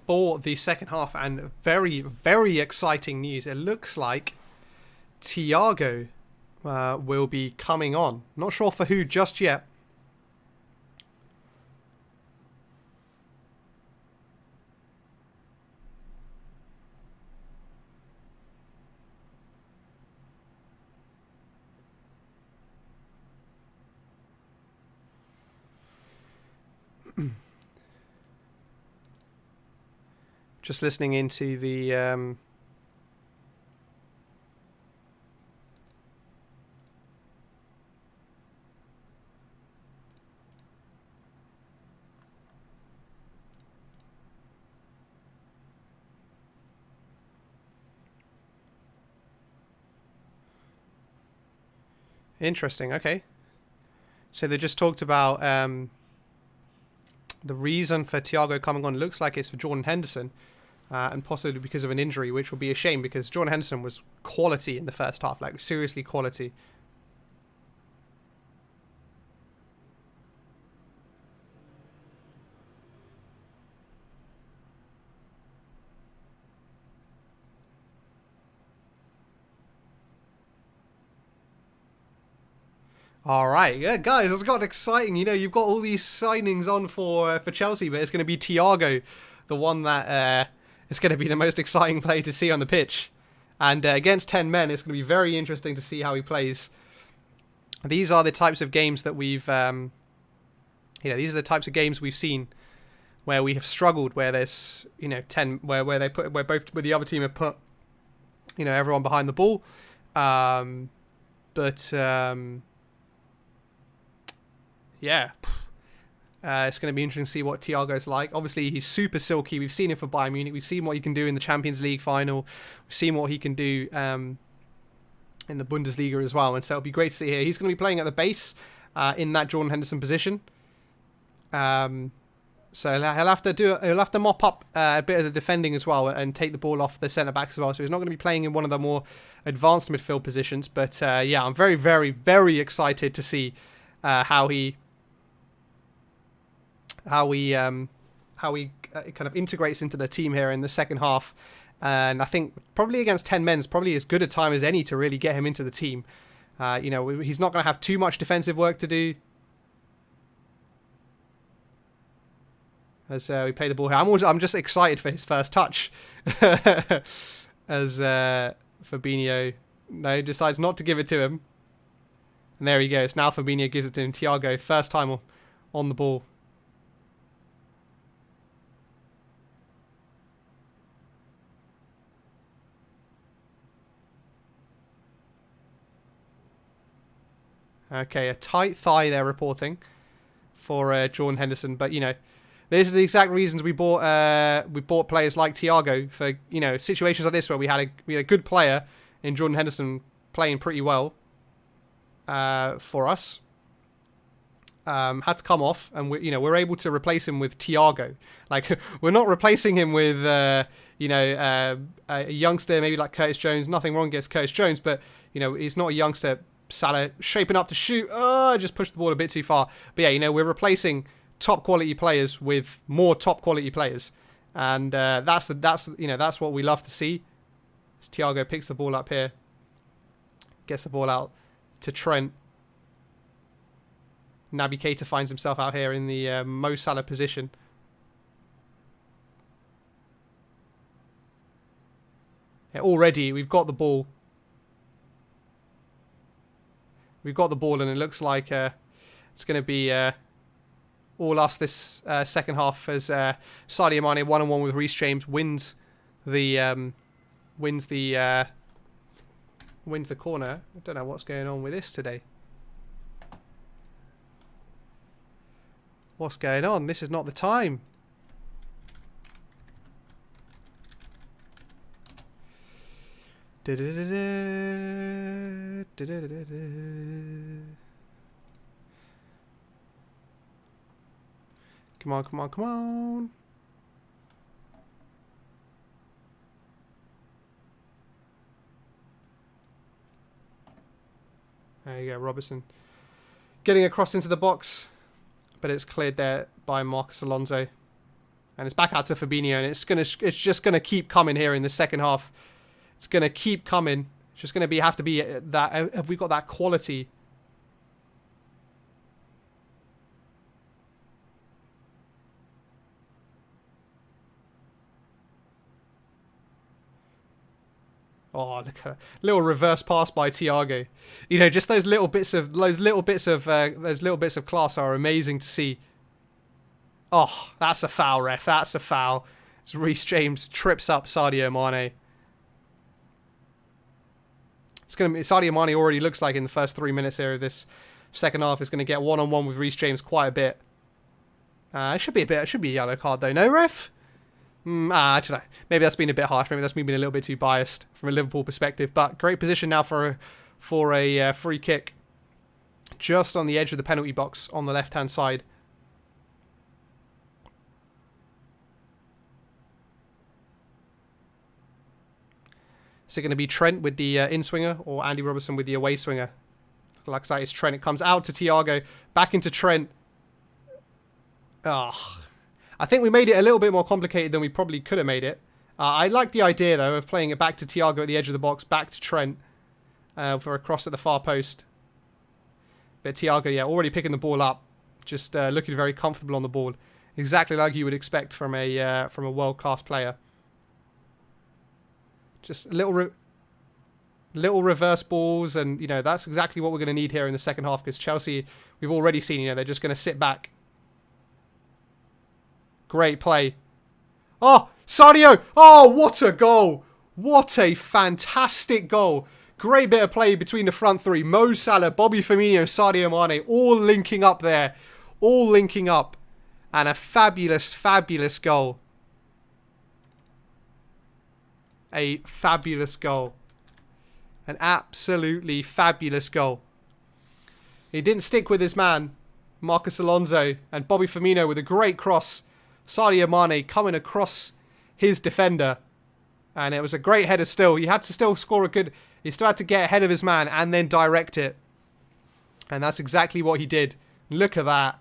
for the second half, and very, very exciting news. It looks like Thiago will be coming on. Not sure for who just yet. Just listening into the interesting. Okay, so they just talked about the reason for Thiago coming on. Looks like it's for Jordan Henderson. And possibly because of an injury, which will be a shame because Jordan Henderson was quality in the first half, like seriously quality. All right, yeah, guys, it's got exciting. You know, you've got all these signings on for Chelsea, but it's going to be Thiago, the one that is going to be the most exciting player to see on the pitch. And against 10 men, it's going to be very interesting to see how he plays. These are the types of games that we've, these are the types of games we've seen where we have struggled, where there's, 10, where the other team have put, everyone behind the ball. Yeah, it's going to be interesting to see what Thiago's like. Obviously, he's super silky. We've seen him for Bayern Munich. We've seen what he can do in the Champions League final. We've seen what he can do in the Bundesliga as well. And so it'll be great to see here. He's going to be playing at the base in that Jordan Henderson position. So he'll have to mop up a bit of the defending as well and take the ball off the centre backs as well. So he's not going to be playing in one of the more advanced midfield positions. But yeah, I'm very, very, very excited to see how he kind of integrates into the team here in the second half. And I think probably against 10 men is probably as good a time as any to really get him into the team. He's not going to have too much defensive work to do. As we play the ball here, I'm just excited for his first touch. As Fabinho decides not to give it to him, and there he goes. Now Fabinho gives it to him. Thiago, first time on the ball. Okay, a tight thigh they're reporting for Jordan Henderson, but these are the exact reasons we bought players like Thiago for situations like this where we had a good player in Jordan Henderson playing pretty well for us. Had to come off, and we're able to replace him with Thiago. Like, we're not replacing him with a youngster maybe like Curtis Jones. Nothing wrong against Curtis Jones, but he's not a youngster. Salah shaping up to shoot. Just pushed the ball a bit too far. But yeah, we're replacing top quality players with more top quality players, and that's what we love to see. As Thiago picks the ball up here, gets the ball out to Trent. Naby Keita finds himself out here in the Mo Salah position. Yeah, already we've got the ball. We've got the ball, and it looks like it's going to be all us this second half as Sadio Mane one-on-one with Reece James wins the corner. I don't know what's going on with this today. What's going on? This is not the time. Come on, come on, come on. There you go, Robertson. Getting across into the box. but it's cleared there by Marcos Alonso. And it's back out to Fabinho, and it's just gonna keep coming here in the second half. It's gonna keep coming. It's just gonna have to be that. Have we got that quality? Oh, look at a little reverse pass by Thiago. You know, just those little bits of class are amazing to see. Oh, that's a foul, ref. That's a foul. As Reece James trips up Sadio Mane. It's gonna be Sadio Mane already looks like in the first 3 minutes here of this second half is going to get one-on-one with Reece James quite a bit. It should be a yellow card though, no, ref? I don't know. Maybe that's been a bit harsh. Maybe that's me being a little bit too biased from a Liverpool perspective. But great position now for a free kick, just on the edge of the penalty box on the left-hand side. Is it going to be Trent with the in-swinger or Andy Robertson with the away swinger? Like that is Trent. It comes out to Thiago, back into Trent. I think we made it a little bit more complicated than we probably could have made it. I like the idea, though, of playing it back to Thiago at the edge of the box, back to Trent for a cross at the far post. But Thiago, yeah, already picking the ball up, just looking very comfortable on the ball, exactly like you would expect from a world-class player. Just little reverse balls, and you know that's exactly what we're going to need here in the second half. Because Chelsea, we've already seen, you know, they're just going to sit back. Great play. Oh, Sadio! Oh, what a goal! What a fantastic goal! Great bit of play between the front three: Mo Salah, Bobby Firmino, Sadio Mane, all linking up there, all linking up, and a fabulous, fabulous goal. A fabulous goal. An absolutely fabulous goal. He didn't stick with his man, Marcos Alonso, and Bobby Firmino with a great cross. Sadio Mane coming across his defender. And it was a great header still. He had to still score a good... He still had to get ahead of his man and then direct it. And that's exactly what he did. Look at that.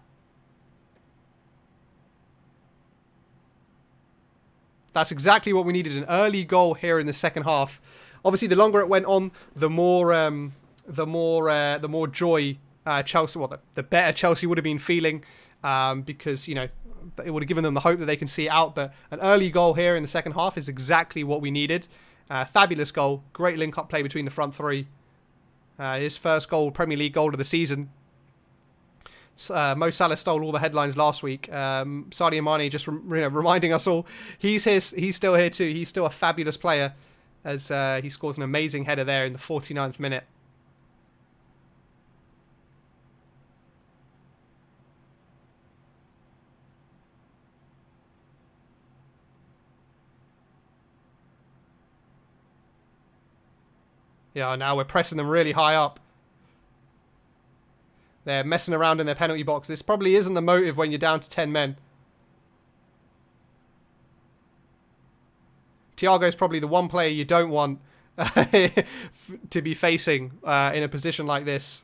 That's exactly what we needed, an early goal here in the second half. Obviously, the longer it went on, the more joy Chelsea, well, the better Chelsea would have been feeling, because you know it would have given them the hope that they can see it out. But an early goal here in the second half is exactly what we needed. Fabulous goal, great link-up play between the front three. His first goal, Premier League goal of the season. Mo Salah stole all the headlines last week. Sadio Mane just reminding us all he's still here too. He's still a fabulous player, as he scores an amazing header there in the 49th minute. Yeah, now we're pressing them really high up. They're messing around in their penalty box. This probably isn't the motive when you're down to 10 men. Thiago's probably the one player you don't want to be facing in a position like this.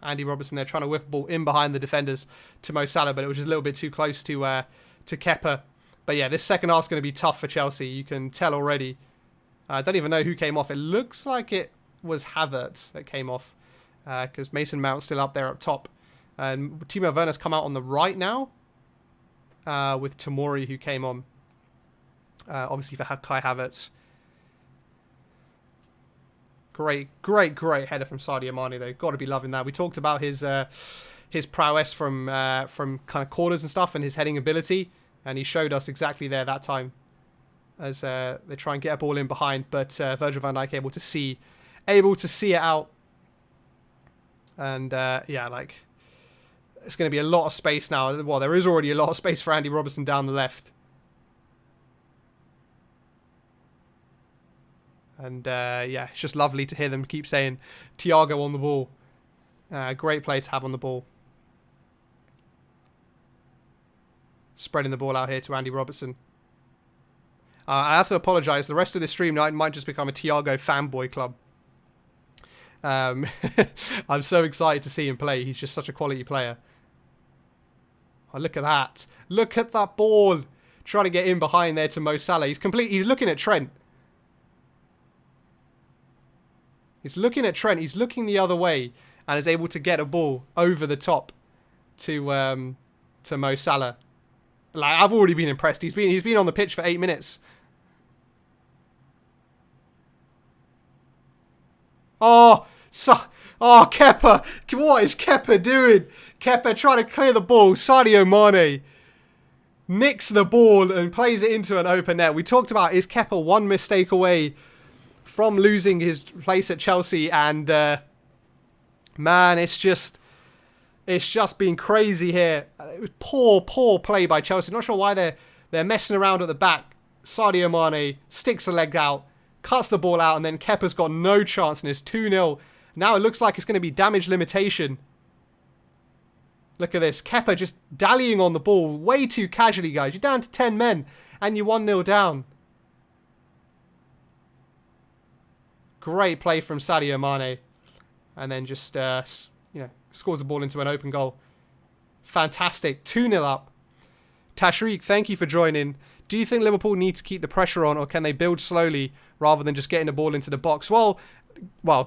Andy Robertson there trying to whip a ball in behind the defenders to Mo Salah, but it was just a little bit too close to Kepa. But yeah, this second half's going to be tough for Chelsea. You can tell already. I don't even know who came off. It looks like it was Havertz that came off, because Mason Mount's still up there up top. And Timo Werner's come out on the right now, with Tomori who came on, obviously for Kai Havertz. Great header from Sadio Mane though. Got to be loving that. We talked about his prowess from kind of corners and stuff, and his heading ability, and he showed us exactly there that time, as they try and get a ball in behind, but Virgil van Dijk able to see it out. And yeah, like, it's going to be a lot of space now. Well, there is already a lot of space for Andy Robertson down the left. And yeah, it's just lovely to hear them keep saying Thiago on the ball. Great play to have on the ball. Spreading the ball out here to Andy Robertson. I have to apologise. The rest of the stream might just become a Thiago fanboy club. Um, I'm so excited to see him play. He's just such a quality player. Oh, look at that. Look at that ball. Trying to get in behind there to Mo Salah. He's looking at Trent. He's looking at Trent. He's looking the other way and is able to get a ball over the top to Mo Salah. Like, I've already been impressed. He's been on the pitch for 8 minutes. Oh, Kepa. What is Kepa doing? Kepa trying to clear the ball. Sadio Mane nicks the ball and plays it into an open net. We talked about, is Kepa one mistake away from losing his place at Chelsea? And man, it's just been crazy here. It was poor play by Chelsea. Not sure why they're messing around at the back. Sadio Mane sticks the leg out, cuts the ball out, and then Kepa's got no chance, and it's 2-0. Now it looks like it's going to be damage limitation. Look at this. Kepa just dallying on the ball way too casually, guys. You're down to 10 men, and you're 1-0 down. Great play from Sadio Mane. And then just, scores the ball into an open goal. Fantastic. 2-0 up. Tashreeq, thank you for joining. Do you think Liverpool need to keep the pressure on, or can they build slowly rather than just getting the ball into the box? Well,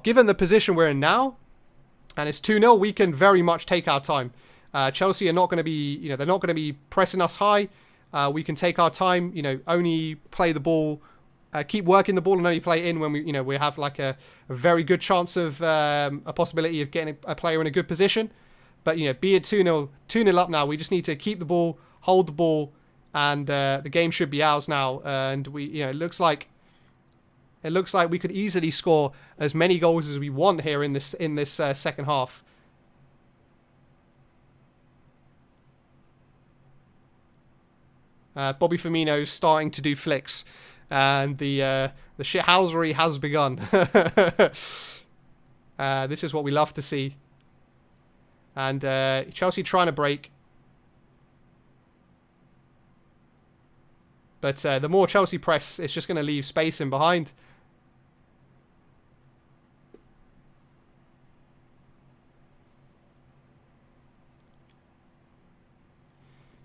given the position we're in now, and it's 2-0, we can very much take our time. Chelsea are not going to be, they're not going to be pressing us high. We can take our time, only play the ball, keep working the ball, and only play it in when we have like a very good chance of a possibility of getting a player in a good position. But be it 2-0 up now, we just need to keep the ball, hold the ball, and the game should be ours now. And it looks like we could easily score as many goals as we want here in this second half. Bobby Firmino's starting to do flicks, and the shithousery has begun. This is what we love to see. And Chelsea trying to break. But the more Chelsea press, it's just going to leave space in behind.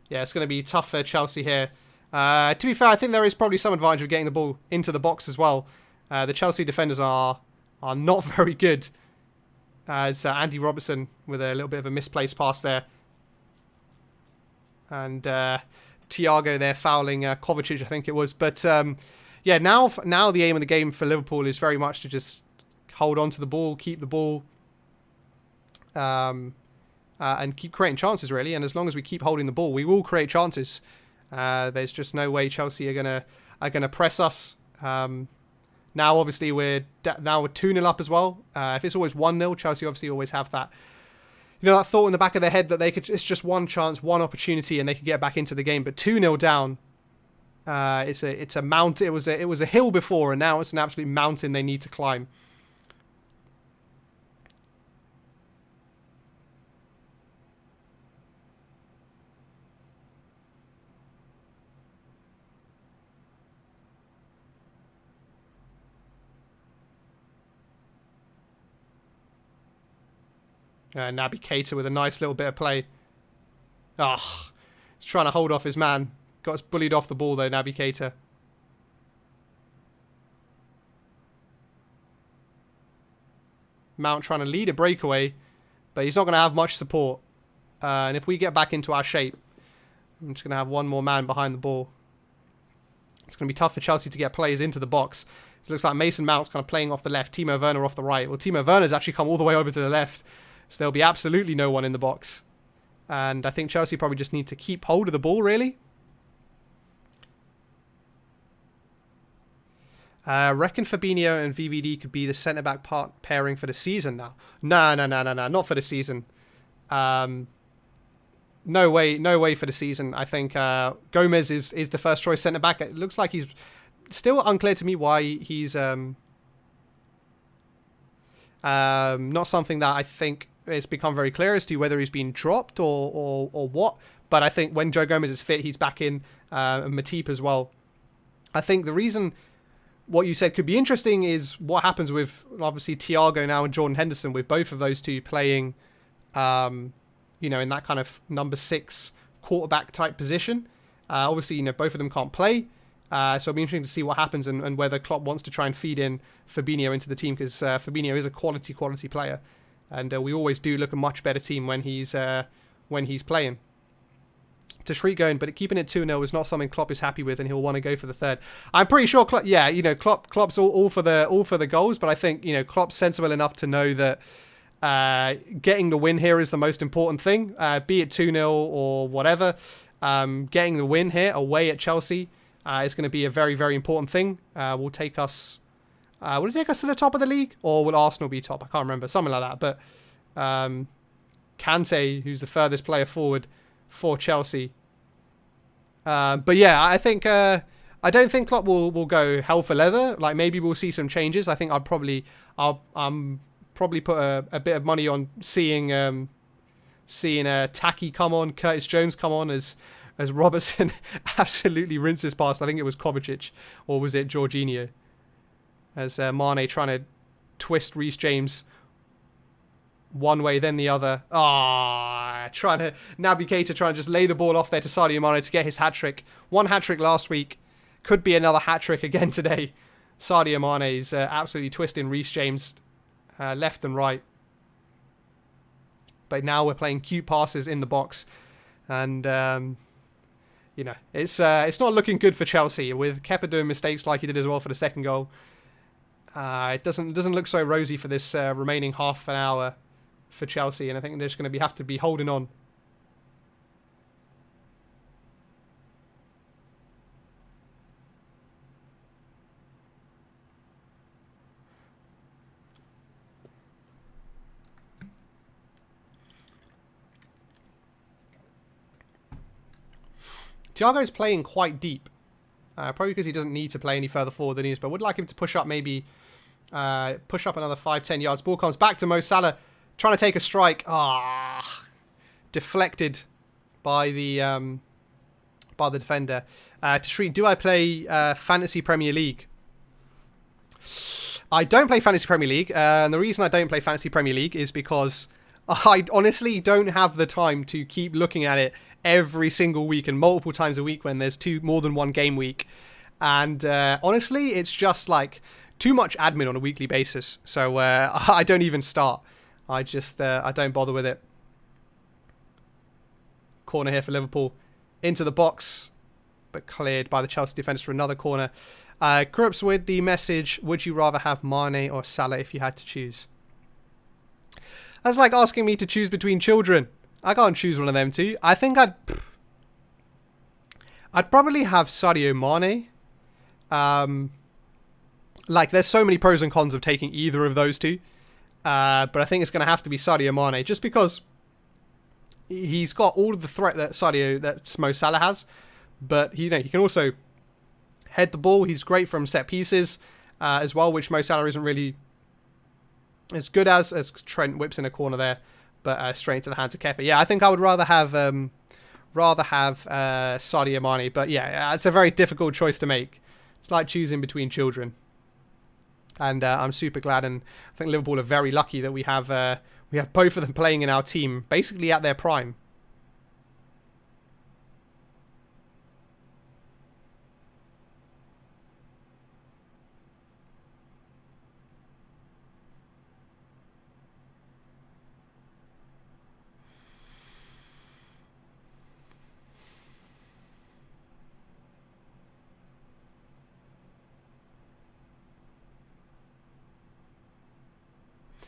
Yeah, it's going to be tough for Chelsea here. To be fair, I think there is probably some advantage of getting the ball into the box as well. The Chelsea defenders are not very good. It's Andy Robertson with a little bit of a misplaced pass there. And Thiago there fouling Kovacic, I think it was. But yeah, now the aim of the game for Liverpool is very much to just hold on to the ball, keep the ball, and keep creating chances, really. And as long as we keep holding the ball, we will create chances. There's just no way Chelsea are gonna press us. Now, obviously, we're 2-0 up as well. If it's always 1-0, Chelsea obviously always have that, that thought in the back of their head that it's just one chance, one opportunity, and they could get back into the game. But 2-0 down, it's a mountain. It was a hill before, and now it's an absolute mountain they need to climb. Naby Keita with a nice little bit of play. He's trying to hold off his man. Got us bullied off the ball though, Naby Keita. Mount trying to lead a breakaway, but he's not going to have much support. And if we get back into our shape, I'm just going to have one more man behind the ball. It's going to be tough for Chelsea to get players into the box. So it looks like Mason Mount's kind of playing off the left, Timo Werner off the right. Well, Timo Werner's actually come all the way over to the left. So there'll be absolutely no one in the box. And I think Chelsea probably just need to keep hold of the ball, really. Reckon Fabinho and VVD could be the centre-back pairing for the season now. No, not for the season. No way for the season. I think Gomez is the first choice centre-back. It looks like he's still unclear to me why he's not something that I think it's become very clear as to whether he's been dropped or what. But I think when Joe Gomez is fit, he's back in, and Matip as well. I think the reason what you said could be interesting is what happens with obviously Thiago now and Jordan Henderson, with both of those two playing, in that kind of number 6 quarterback type position. Obviously, both of them can't play. So it'll be interesting to see what happens and whether Klopp wants to try and feed in Fabinho into the team, because Fabinho is a quality player. And we always do look a much better team when he's playing. Tashreeq going, but keeping it 2-0 is not something Klopp is happy with, and he'll want to go for the third. I'm pretty sure Klopp, Klopp's all for the goals, but I think Klopp's sensible enough to know that getting the win here is the most important thing. Be it 2-0 or whatever, getting the win here away at Chelsea is going to be a very, very important thing. Will it take us to the top of the league, or will Arsenal be top? I can't remember, something like that. But Kante, who's the furthest player forward for Chelsea. But yeah, I think I don't think Klopp will go hell for leather. Like, maybe we'll see some changes. I think I'll probably put a bit of money on seeing Taki come on, Curtis Jones come on as Robertson absolutely rinses past. I think it was Kovacic, or was it Jorginho? As Mane trying to twist Reece James one way, then the other. Naby Keita trying to just lay the ball off there to Sadio Mane to get his hat-trick. One hat-trick last week. Could be another hat-trick again today. Sadio Mane's absolutely twisting Reece James left and right. But now we're playing cute passes in the box. And, it's not looking good for Chelsea. With Kepa doing mistakes like he did as well for the second goal. It doesn't look so rosy for this remaining half an hour for Chelsea, and I think they're just going to have to be holding on. Thiago's playing quite deep, probably because he doesn't need to play any further forward than he is, but would like him to push up another 5-10 yards. Ball comes back to Mo Salah, trying to take a strike. Deflected by the defender. Tashreeq, do I play Fantasy Premier League? I don't play Fantasy Premier League, and the reason I don't play Fantasy Premier League is because I honestly don't have the time to keep looking at it every single week and multiple times a week when there's more than one game week. And honestly, it's just like too much admin on a weekly basis. So I don't even start. I don't bother with it. Corner here for Liverpool. Into the box, but cleared by the Chelsea defenders for another corner. Krups with the message, would you rather have Mane or Salah if you had to choose? That's like asking me to choose between children. I can't choose one of them two. I think I'd probably have Sadio Mane. There's so many pros and cons of taking either of those two. But I think it's going to have to be Sadio Mane, just because he's got all of the threat that Mo Salah has. But he can also head the ball. He's great from set pieces as well, which Mo Salah isn't really as good as Trent whips in a corner there. But straight into the hands of Kepa. Yeah, I think I would rather have Sadio Mane. But yeah, it's a very difficult choice to make. It's like choosing between children. And I'm super glad, and I think Liverpool are very lucky that we have both of them playing in our team, basically at their prime.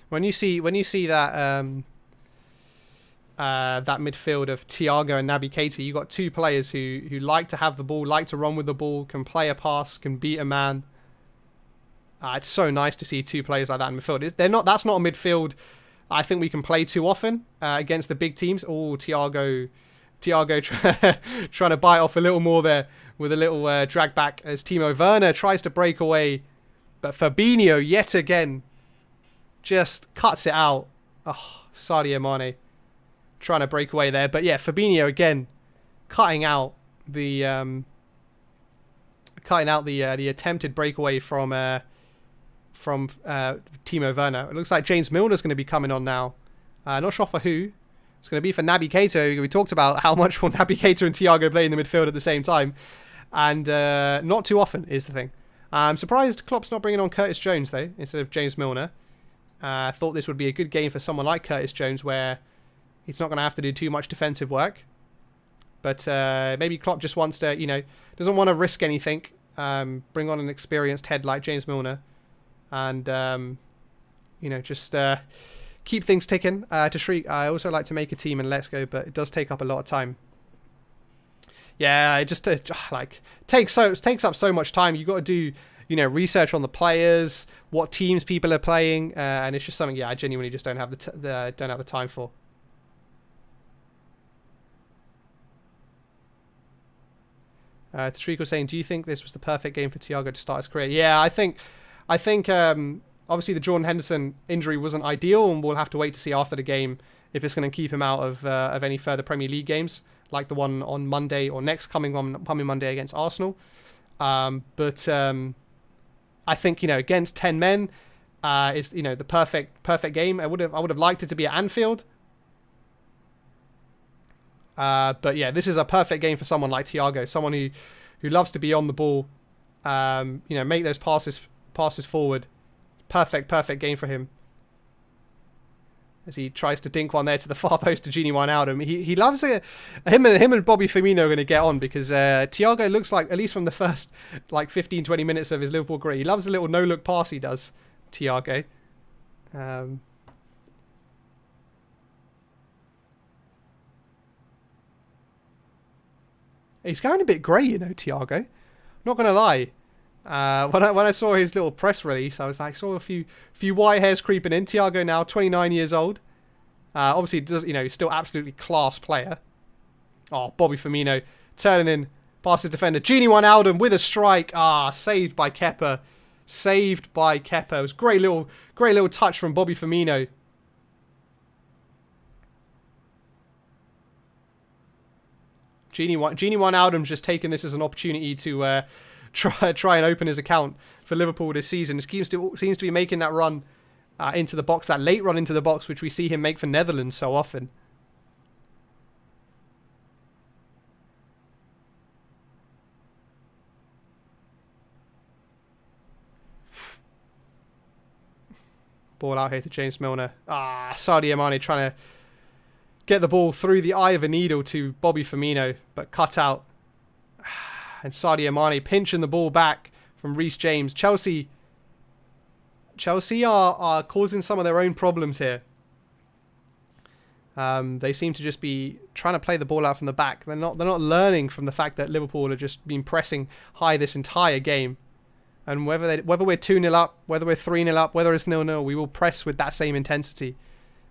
When you see that that midfield of Thiago and Naby Keita, you got two players who like to have the ball, like to run with the ball, can play a pass, can beat a man. It's so nice to see two players like that in midfield. That's not a midfield I think we can play too often against the big teams. Oh, Thiago trying to bite off a little more there with a little drag back as Timo Werner tries to break away, but Fabinho yet again just cuts it out. Oh, Sadio Mane trying to break away there. But yeah, Fabinho again cutting out the cutting out the attempted breakaway from Timo Werner. It looks like James Milner's going to be coming on now. Not sure for who. It's going to be for Naby Keita. We talked about how much will Naby Keita and Thiago play in the midfield at the same time. And not too often is the thing. I'm surprised Klopp's not bringing on Curtis Jones, though, instead of James Milner. I thought this would be a good game for someone like Curtis Jones, where he's not going to have to do too much defensive work. But maybe Klopp just wants to, doesn't want to risk anything. Bring on an experienced head like James Milner. And, just keep things ticking. To Shriek, I also like to make a team and let's go, but it does take up a lot of time. Yeah, it just takes up so much time. You got to do research on the players, what teams people are playing, and it's just something I genuinely just don't have the time for. Tariq was saying, do you think this was the perfect game for Thiago to start his career? Yeah, I think obviously the Jordan Henderson injury wasn't ideal, and we'll have to wait to see after the game if it's going to keep him out of any further Premier League games, like the one on Monday or coming Monday against Arsenal. But I think against 10 men is the perfect game. I would have liked it to be at Anfield. But yeah, this is a perfect game for someone like Thiago, someone who loves to be on the ball, make those passes forward. Perfect game for him. As he tries to dink one there to the far post to Gini Wijnaldum. He loves it. Him and Bobby Firmino are going to get on because Thiago looks like, at least from the first 15-20 minutes of his Liverpool career, he loves the little no-look pass he does, Thiago. He's going a bit grey, Thiago. Not going to lie. When I saw his little press release, I was like, saw a few white hairs creeping in. Thiago now 29 years old. Obviously, he's still absolutely class player. Oh, Bobby Firmino turning in past his defender. Gini Wijnaldum with a strike. Saved by Kepa. Saved by Kepa. It was great little touch from Bobby Firmino. Gini Wijnaldum's just taken this as an opportunity to try and open his account for Liverpool this season. He seems to be making that run into the box, that late run into the box, which we see him make for Netherlands so often. Ball out here to James Milner. Sadio Mane trying to get the ball through the eye of a needle to Bobby Firmino, but cut out. And Sadio Mane pinching the ball back from Reece James. Chelsea are causing some of their own problems here. They seem to just be trying to play the ball out from the back. They're not learning from the fact that Liverpool have just been pressing high this entire game. And whether we're 2-0 up, whether we're 3-0 up, whether it's 0-0, we will press with that same intensity.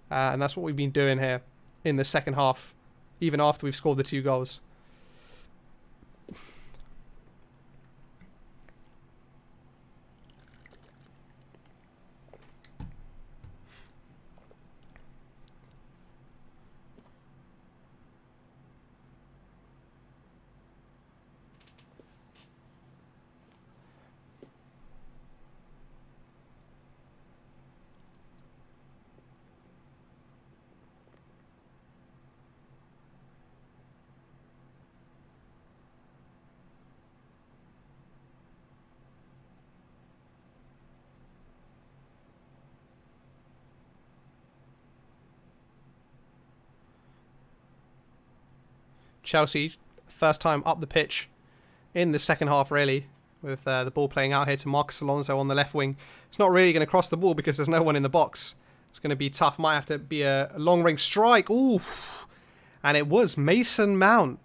And that's what we've been doing here in the second half, even after we've scored the 2 goals. Chelsea, first time up the pitch in the second half, really, with the ball playing out here to Marcus Alonso on the left wing. It's not really going to cross the ball because there's no one in the box. It's going to be tough. Might have to be a long-range strike. Ooh. And it was Mason Mount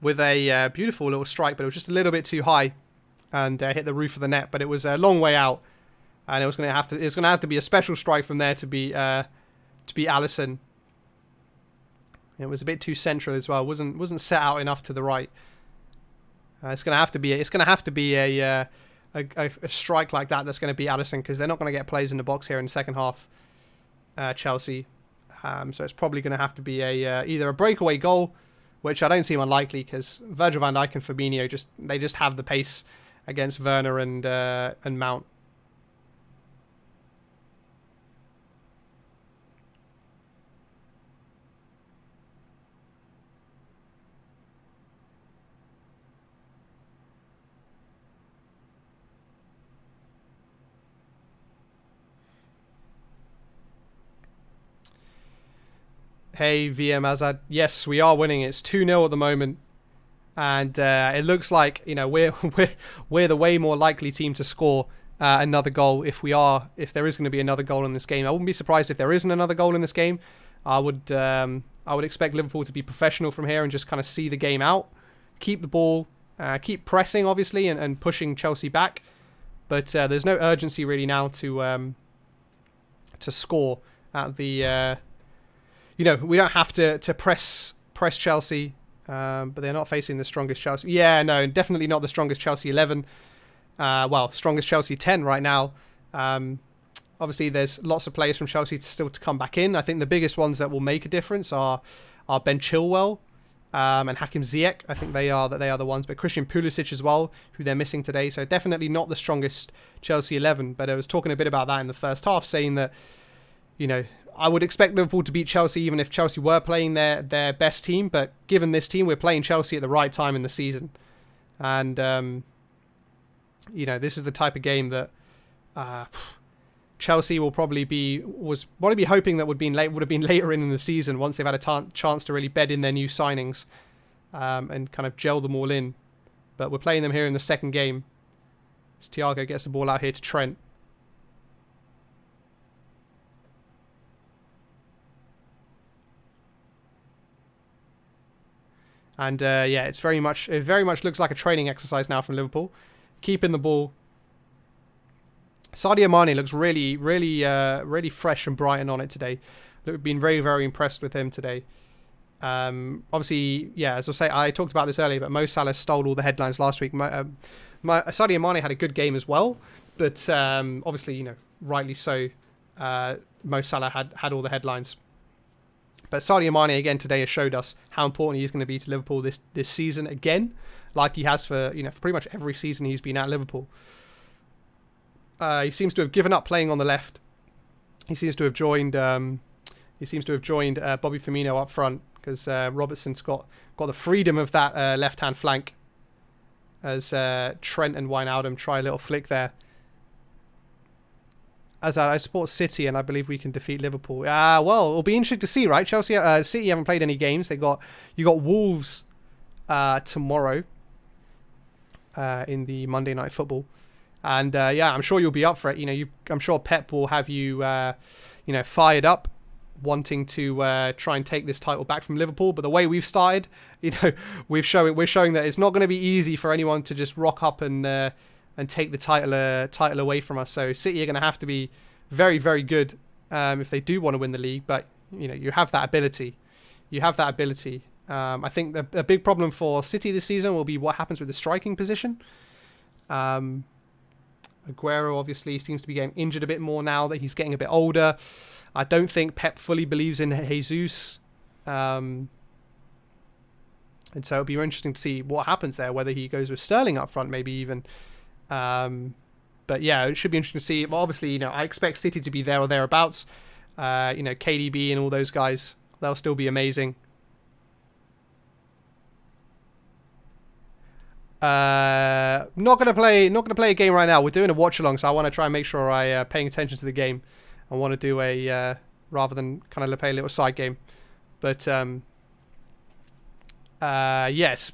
with a beautiful little strike, but it was just a little bit too high and hit the roof of the net. But it was a long way out, and it's going to have to be a special strike from there to be Alisson. It was a bit too central as well. Wasn't set out enough to the right. It's going to have to be a strike like that that's going to be Alisson, because they're not going to get plays in the box here in the second half. Chelsea, so it's probably going to have to be either a breakaway goal which I don't seem unlikely because Virgil van Dijk and Fabinho just have the pace against Werner and Mount. Hey, VM Azad. Yes, we are winning. It's 2-0 at the moment. And it looks like, we're the way more likely team to score another goal if there is going to be another goal in this game. I wouldn't be surprised if there isn't another goal in this game. I would expect Liverpool to be professional from here and just kind of see the game out, keep the ball, keep pressing obviously and pushing Chelsea back. But there's no urgency really now to score at the. We don't have to press Chelsea, but they're not facing the strongest Chelsea. Yeah, no, definitely not the strongest Chelsea 11. Strongest Chelsea 10 right now. Obviously, there's lots of players from Chelsea still to come back in. I think the biggest ones that will make a difference are Ben Chilwell and Hakim Ziyech. I think they are the ones. But Christian Pulisic as well, who they're missing today. So definitely not the strongest Chelsea 11. But I was talking a bit about that in the first half, saying that, I would expect Liverpool to beat Chelsea even if Chelsea were playing their best team. But given this team, we're playing Chelsea at the right time in the season. And, this is the type of game that Chelsea will probably be hoping that would have been later in the season once they've had a chance to really bed in their new signings and kind of gel them all in. But we're playing them here in the second game. As Thiago gets the ball out here to Trent. And it very much looks like a training exercise now from Liverpool, keeping the ball. Sadio Mane looks really, really, really fresh and bright and on it today. We've been very, very impressed with him today. Obviously, as I say, I talked about this earlier, but Mo Salah stole all the headlines last week. Sadio Mane had a good game as well, but obviously, rightly so. Mo Salah had all the headlines. But Sadio Mane again today has showed us how important he's going to be to Liverpool this season again, like he has for pretty much every season he's been at Liverpool. He seems to have given up playing on the left. He seems to have joined. Bobby Firmino up front because Robertson's got the freedom of that left-hand flank as Trent and Wijnaldum try a little flick there. As I support City, and I believe we can defeat Liverpool. It'll be interesting to see, right? City haven't played any games. You got Wolves tomorrow in the Monday Night Football, and I'm sure you'll be up for it. I'm sure Pep will have you, fired up, wanting to try and take this title back from Liverpool. But the way we've started, we're showing that it's not going to be easy for anyone to just rock up and take the title away from us. So City are going to have to be very, very good if they do want to win the league. But you have that ability. I think the big problem for City this season will be what happens with the striking position. Aguero obviously seems to be getting injured a bit more now that he's getting a bit older. I don't think Pep fully believes in Jesus. And so it'll be interesting to see what happens there, whether he goes with Sterling up front, maybe even. But it should be interesting to see. Well, obviously, I expect City to be there or thereabouts. KDB and all those guys, they'll still be amazing. Not gonna play a game right now. We're doing a watch along, so I want to try and make sure I paying attention to the game. I want to do a rather than kind of play a little side game. But yes,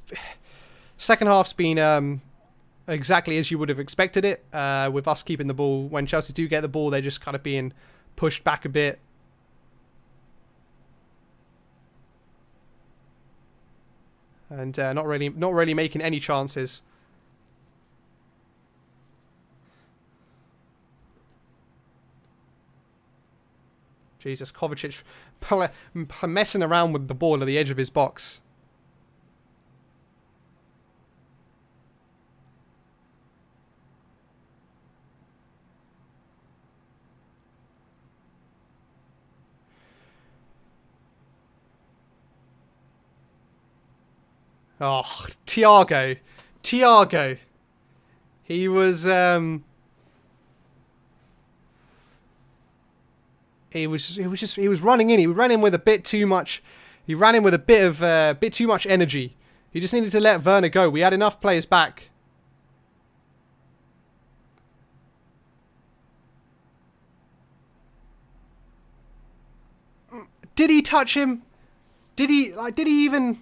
second half's been exactly as you would have expected it, with us keeping the ball. When Chelsea do get the ball, they're just kind of being pushed back a bit. And not really making any chances. Jesus, Kovacic messing around with the ball at the edge of his box. Oh, Thiago. Thiago. He was he was running in. He ran in with a bit too much. He ran in with a bit too much energy. He just needed to let Werner go. We had enough players back. Did he touch him? Did he even?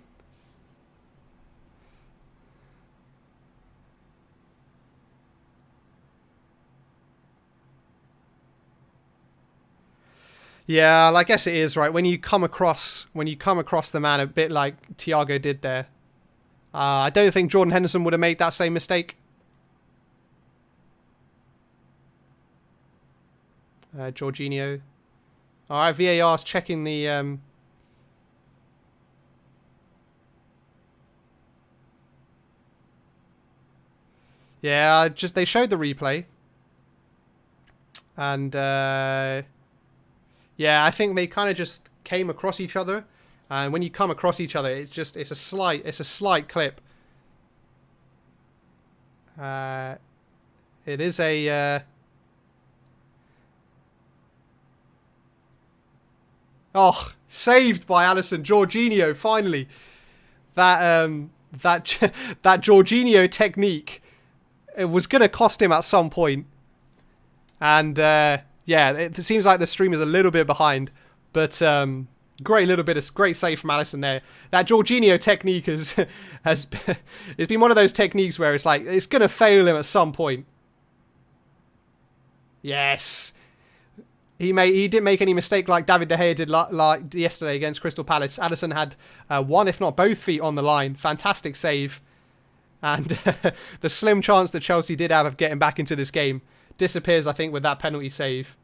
Yeah, I guess it is, right? When you come across the man a bit like Thiago did there, I don't think Jordan Henderson would have made that same mistake. Jorginho. All right, VAR's checking the. Yeah, just they showed the replay, and yeah, I think they kind of just came across each other, and when you come across each other, it's a slight clip. It is a. Oh, saved by Alisson. Jorginho, finally. That that Jorginho technique, it was going to cost him at some point. And yeah, it seems like the stream is a little bit behind, but great save from Alisson there. That Jorginho technique has it's been one of those techniques where it's like it's going to fail him at some point. Yes. He didn't make any mistake like David De Gea did like yesterday against Crystal Palace. Alisson had one, if not both feet on the line. Fantastic save. And the slim chance that Chelsea did have of getting back into this game disappears, I think, with that penalty save.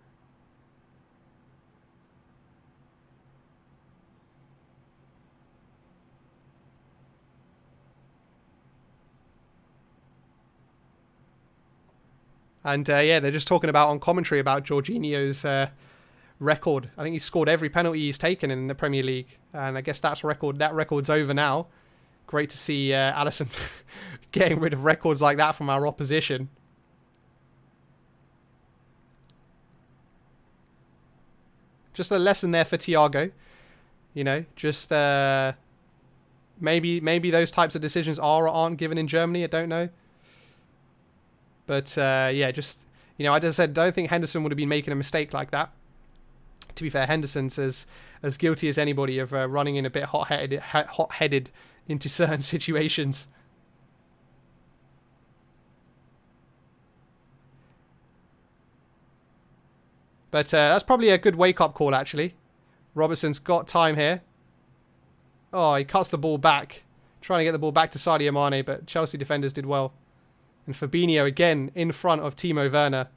And yeah, they're just talking about on commentary about Jorginho's record. I think he's scored every penalty he's taken in the Premier League, and I guess that record's over now. Great to see Alisson getting rid of records like that from our opposition. Just a lesson there for Thiago. You know, just maybe those types of decisions are or aren't given in Germany. I don't know. But yeah, just, you know, as I said, don't think Henderson would have been making a mistake like that. To be fair, Henderson's as guilty as anybody of running in a bit hot-headed into certain situations. But that's probably a good wake-up call, actually. Robertson's got time here. Oh, he cuts the ball back. Trying to get the ball back to Sadio Mane, but Chelsea defenders did well. And Fabinho again in front of Timo Werner.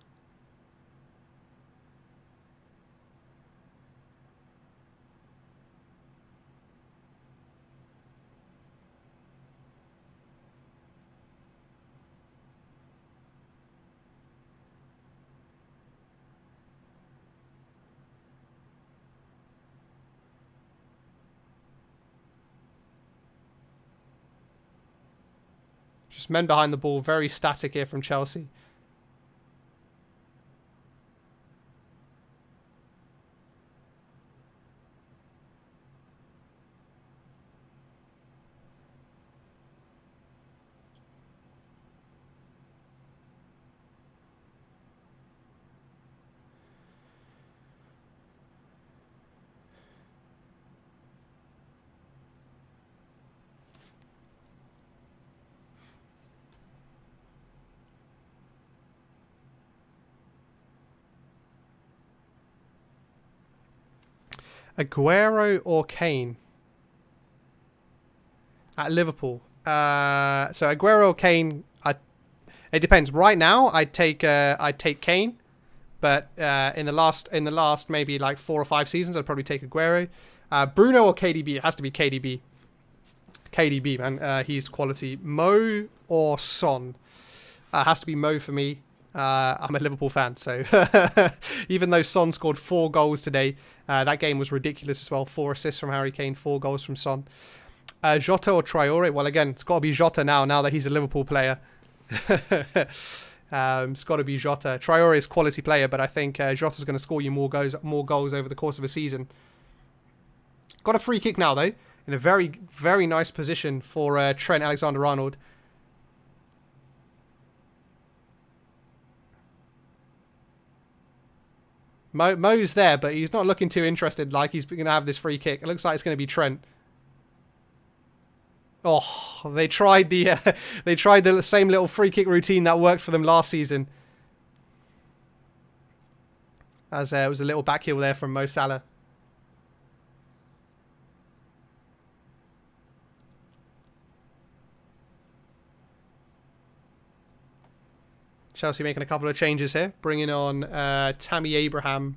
Just men behind the ball, very static here from Chelsea. Aguero or Kane at Liverpool? So Aguero or Kane? It depends. Right now, I'd take Kane, but in the last maybe like 4 or 5 seasons, I'd probably take Aguero. Bruno or KDB? It has to be KDB. KDB, man. He's quality. Mo or Son? Has to be Mo for me. I'm a Liverpool fan, so even though Son scored 4 goals today, that game was ridiculous as well. 4 assists from Harry Kane, 4 goals from Son. Jota or Traore? Well, again, it's got to be Jota now that he's a Liverpool player. It's got to be Jota. Traore is a quality player, but I think Jota's going to score you more goals over the course of a season. Got a free kick now, though, in a very, very nice position for Trent Alexander-Arnold. Mo's there, but he's not looking too interested like he's going to have this free kick. It looks like it's going to be Trent. Oh, they tried the same little free kick routine that worked for them last season. As it was a little back heel there from Mo Salah. Chelsea making a couple of changes here, bringing on Tammy Abraham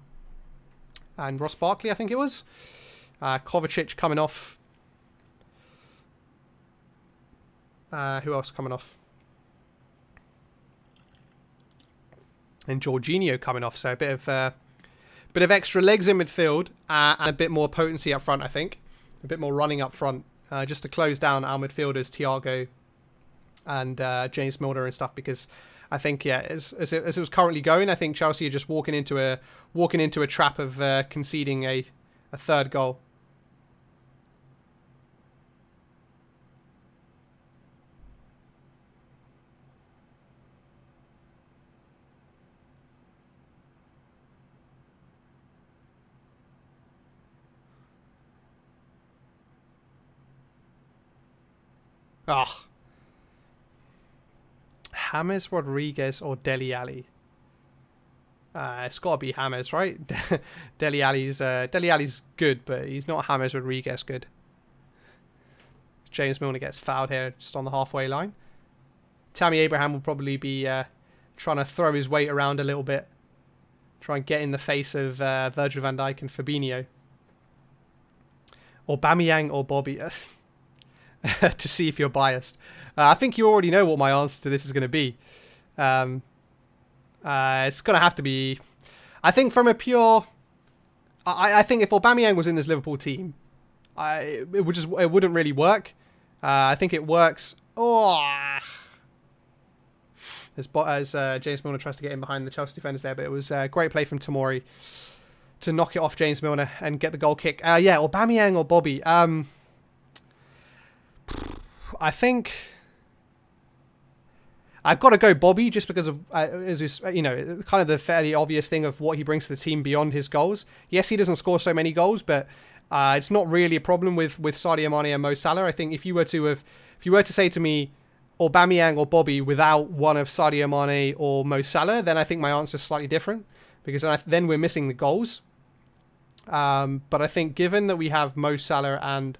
and Ross Barkley, I think it was. Kovacic coming off. Who else coming off? And Jorginho coming off. So a bit of extra legs in midfield and a bit more potency up front, I think. A bit more running up front, just to close down our midfielders, Thiago and James Milner and stuff. Because I think, yeah, as it was currently going, I think Chelsea are just walking into a trap of conceding a third goal. Ah. James Rodriguez or Dele Alli? It's got to be James, right? Dele Alli's good, but he's not James Rodriguez good. James Milner gets fouled here just on the halfway line. Tammy Abraham will probably be trying to throw his weight around a little bit. Try and get in the face of Virgil van Dijk and Fabinho. Or Aubameyang or Bobby. To see if you're biased. I think you already know what my answer to this is going to be. It's going to have to be... I think from a pure... I think if Aubameyang was in this Liverpool team, it wouldn't really work. I think it works... As James Milner tries to get in behind the Chelsea defenders there, but it was a great play from Tomori to knock it off James Milner and get the goal kick. Yeah, Aubameyang or Bobby. I think I've got to go Bobby just because of kind of the fairly obvious thing of what he brings to the team beyond his goals. Yes, he doesn't score so many goals, but it's not really a problem with Sadio Mane and Mo Salah. I think if you were to say to me Aubameyang or Bobby without one of Sadio Mane or Mo Salah, then I think my answer is slightly different because then we're missing the goals. But I think given that we have Mo Salah and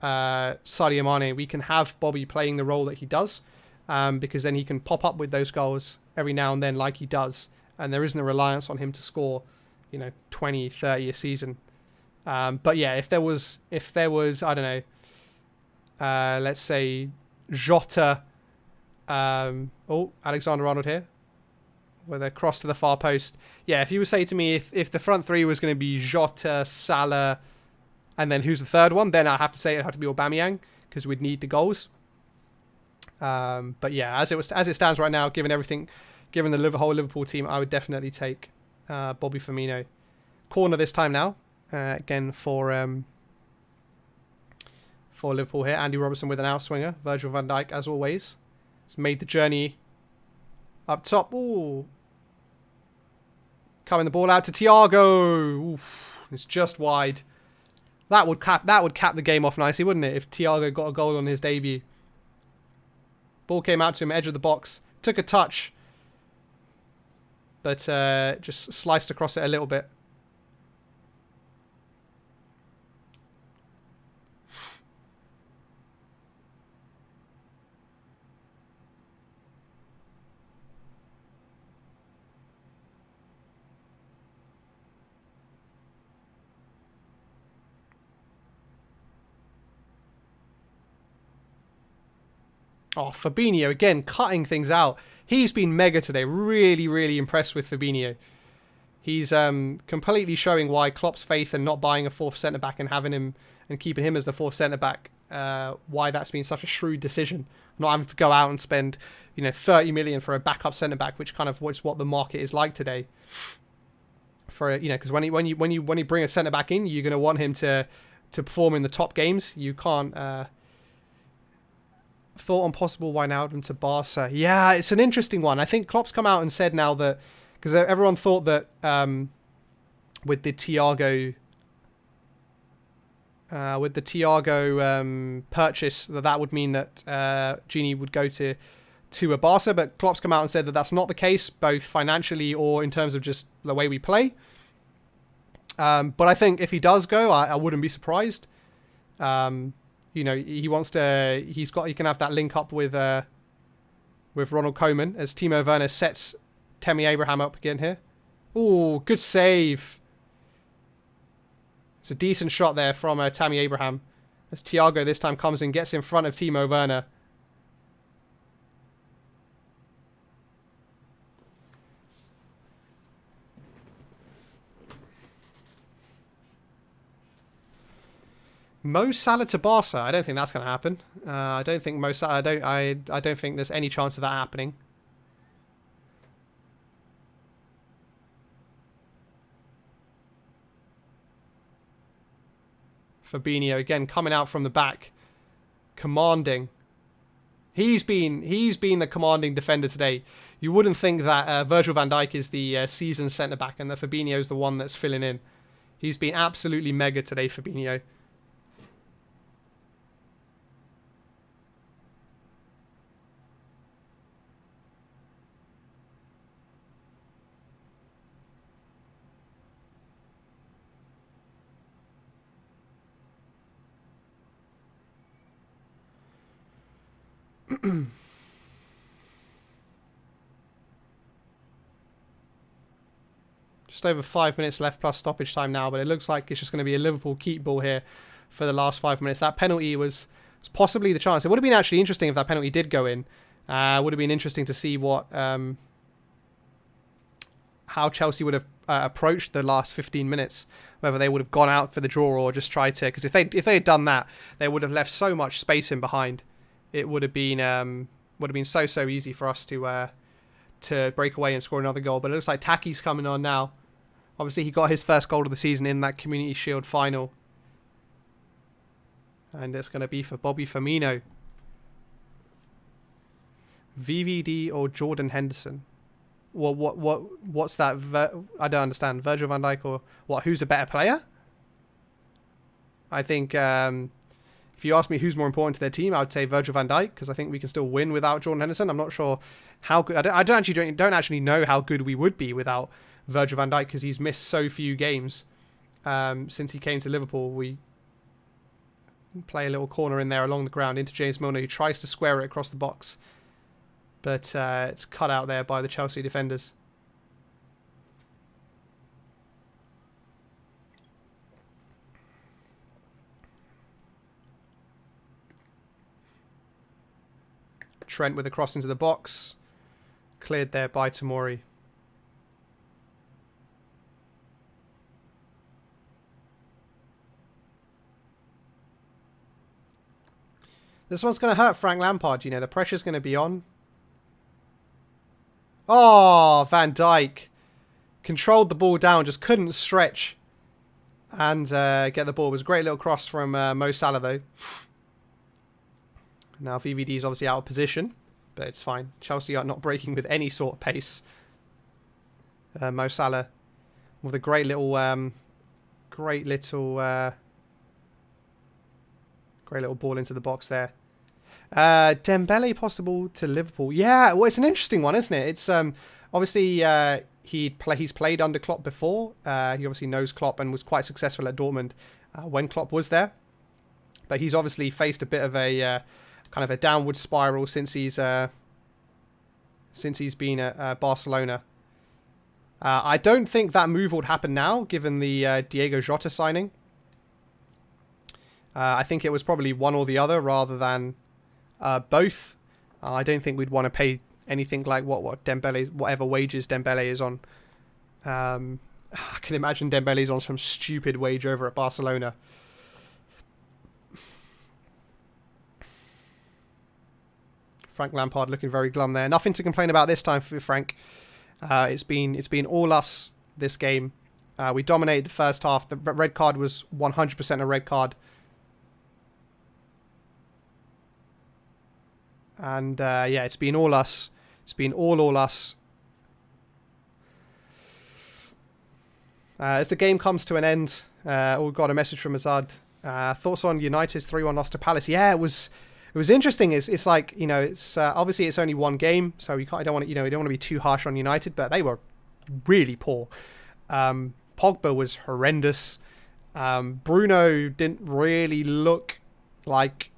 Sadio Mane, we can have Bobby playing the role that he does, because then he can pop up with those goals every now and then like he does, and there isn't a reliance on him to score 20, 30 a season. But yeah, if there was I don't know, let's say Jota, Alexander-Arnold here with a cross to the far post. Yeah, if you would say to me if the front three was going to be Jota, Salah, and then who's the third one? Then I have to say it'd have to be Aubameyang because we'd need the goals. But yeah, as it stands right now, given the whole Liverpool team, I would definitely take Bobby Firmino. Corner this time now, again for Liverpool here. Andy Robertson with an outswinger. Virgil van Dijk, as always, has made the journey up top. Ooh, coming the ball out to Thiago. Oof, it's just wide. That would cap the game off nicely, wouldn't it? If Thiago got a goal on his debut. Ball came out to him, edge of the box, took a touch, but just sliced across it a little bit. Oh, Fabinho, again, cutting things out. He's been mega today. Really, really impressed with Fabinho. He's completely showing why Klopp's faith in not buying a fourth centre back and having him and keeping him as the fourth centre back, why that's been such a shrewd decision. Not having to go out and spend 30 million for a backup centre back, which kind of was what the market is like today. For because when you bring a centre back in, you're going to want him to perform in the top games. You can't. Thought on possible Wijnaldum to Barca. Yeah, it's an interesting one. I think Klopp's come out and said now that, because everyone thought that with the Thiago purchase, that would mean that Gini would go to a Barca, but Klopp's come out and said that that's not the case, both financially or in terms of just the way we play. But I think if he does go, I wouldn't be surprised. He wants to. He can have that link up with Ronald Koeman as Timo Werner sets Tammy Abraham up again here. Ooh, good save. It's a decent shot there from Tammy Abraham as Thiago this time comes and gets in front of Timo Werner. Mo Salah to Barca. I don't think that's going to happen. I don't think Mo Salah. I don't think there's any chance of that happening. Fabinho again coming out from the back, commanding. He's been the commanding defender today. You wouldn't think that Virgil van Dijk is the seasoned centre back and that Fabinho is the one that's filling in. He's been absolutely mega today, Fabinho. Just over 5 minutes left plus stoppage time now, but it looks like it's just going to be a Liverpool keep ball here for the last 5 minutes. That penalty was possibly the chance. It would have been actually interesting if that penalty did go in. Would have been interesting to see what how Chelsea would have approached the last 15 minutes, whether they would have gone out for the draw or just tried to. Because if they had done that, they would have left so much space in behind. It would have been so easy for us to break away and score another goal. But it looks like Taki's coming on now. Obviously, he got his first goal of the season in that Community Shield final. And it's going to be for Bobby Firmino. VVD or Jordan Henderson? Well, what's that? I don't understand. Virgil van Dijk or what? Who's a better player? I think if you ask me who's more important to their team, I would say Virgil van Dijk, because I think we can still win without Jordan Henderson. I'm not sure how good. I don't actually know how good we would be without Virgil van Dijk, because he's missed so few games since he came to Liverpool. We play a little corner in there along the ground into James Milner, who tries to square it across the box, but it's cut out there by the Chelsea defenders. Trent with a cross into the box, cleared there by Tomori. This one's going to hurt Frank Lampard. The pressure's going to be on. Oh, Van Dijk controlled the ball down, just couldn't stretch and get the ball. It was a great little cross from Mo Salah, though. Now VVD is obviously out of position, but it's fine. Chelsea are not breaking with any sort of pace. Mo Salah with a great little ball into the box there. Dembele possible to Liverpool. Yeah, well, it's an interesting one, isn't it? It's obviously he's played under Klopp before. He obviously knows Klopp and was quite successful at Dortmund when Klopp was there. But he's obviously faced a bit of a kind of a downward spiral since he's been at Barcelona. I don't think that move would happen now, given the Diego Jota signing. I think it was probably one or the other rather than both. I don't think we'd want to pay anything like what Dembele, whatever wages Dembele is on. I can imagine Dembele's on some stupid wage over at Barcelona. Frank Lampard looking very glum there. Nothing to complain about this time for Frank. It's been all us this game. We dominated the first half. The red card was 100% a red card. And yeah, it's been all us. It's been all us. As the game comes to an end, we got a message from Azad. Thoughts on United's 3-1 loss to Palace? Yeah, it was interesting. It's like, you know, it's obviously it's only one game, so you don't want to be too harsh on United, but they were really poor. Pogba was horrendous. Bruno didn't really look like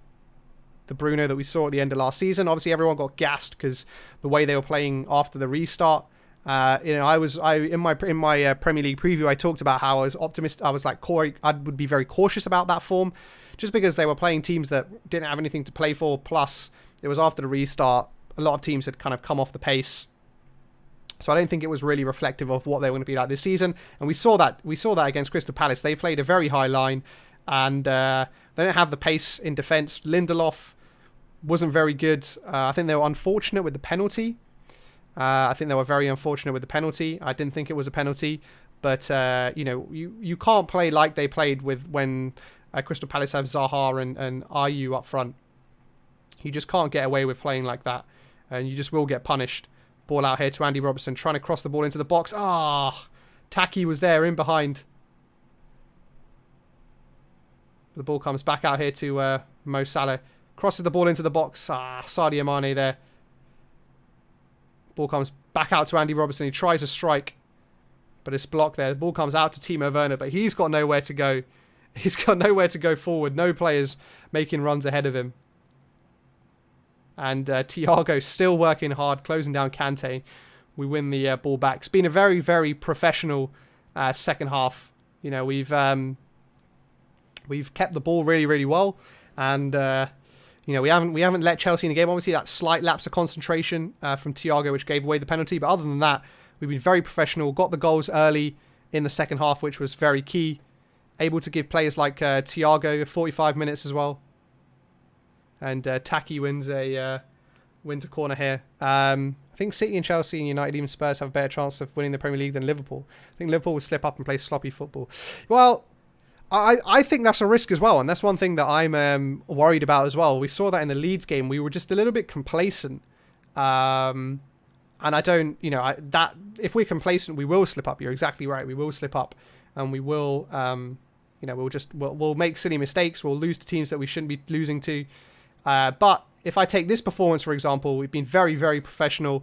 the Bruno that we saw at the end of last season. Obviously, everyone got gassed because the way they were playing after the restart. In my Premier League preview, I talked about how I was optimistic. I was like, I would be very cautious about that form, just because they were playing teams that didn't have anything to play for. Plus, it was after the restart. A lot of teams had kind of come off the pace, so I don't think it was really reflective of what they were going to be like this season. And we saw that against Crystal Palace. They played a very high line, and they don't have the pace in defence. Lindelof wasn't very good. I think they were unfortunate with the penalty. I think they were very unfortunate with the penalty. I didn't think it was a penalty, but you can't play like they played with when Crystal Palace have Zaha and Ayew up front. You just can't get away with playing like that, and you just will get punished. Ball out here to Andy Robertson, trying to cross the ball into the box. Taki was there in behind. The ball comes back out here to Mo Salah. Crosses the ball into the box. Sadio Mane there. Ball comes back out to Andy Robertson. He tries a strike, but it's blocked there. The ball comes out to Timo Werner, but he's got nowhere to go. He's got nowhere to go forward. No players making runs ahead of him. And Thiago still working hard, closing down Kante. We win the ball back. It's been a very, very professional second half. You know, we've kept the ball really, really well, and we haven't let Chelsea in the game. Obviously, that slight lapse of concentration from Thiago, which gave away the penalty. But other than that, we've been very professional. Got the goals early in the second half, which was very key. Able to give players like Thiago 45 minutes as well. And Taki wins a corner here. I think City and Chelsea and United, even Spurs, have a better chance of winning the Premier League than Liverpool. I think Liverpool will slip up and play sloppy football. Well, I think that's a risk as well, and that's one thing that I'm worried about as well. We saw that in the Leeds game. We were just a little bit complacent, and I don't, that if we're complacent, we will slip up. You're exactly right. We will slip up, and we will, we'll make silly mistakes. We'll lose to teams that we shouldn't be losing to. But if I take this performance, for example, we've been very, very professional,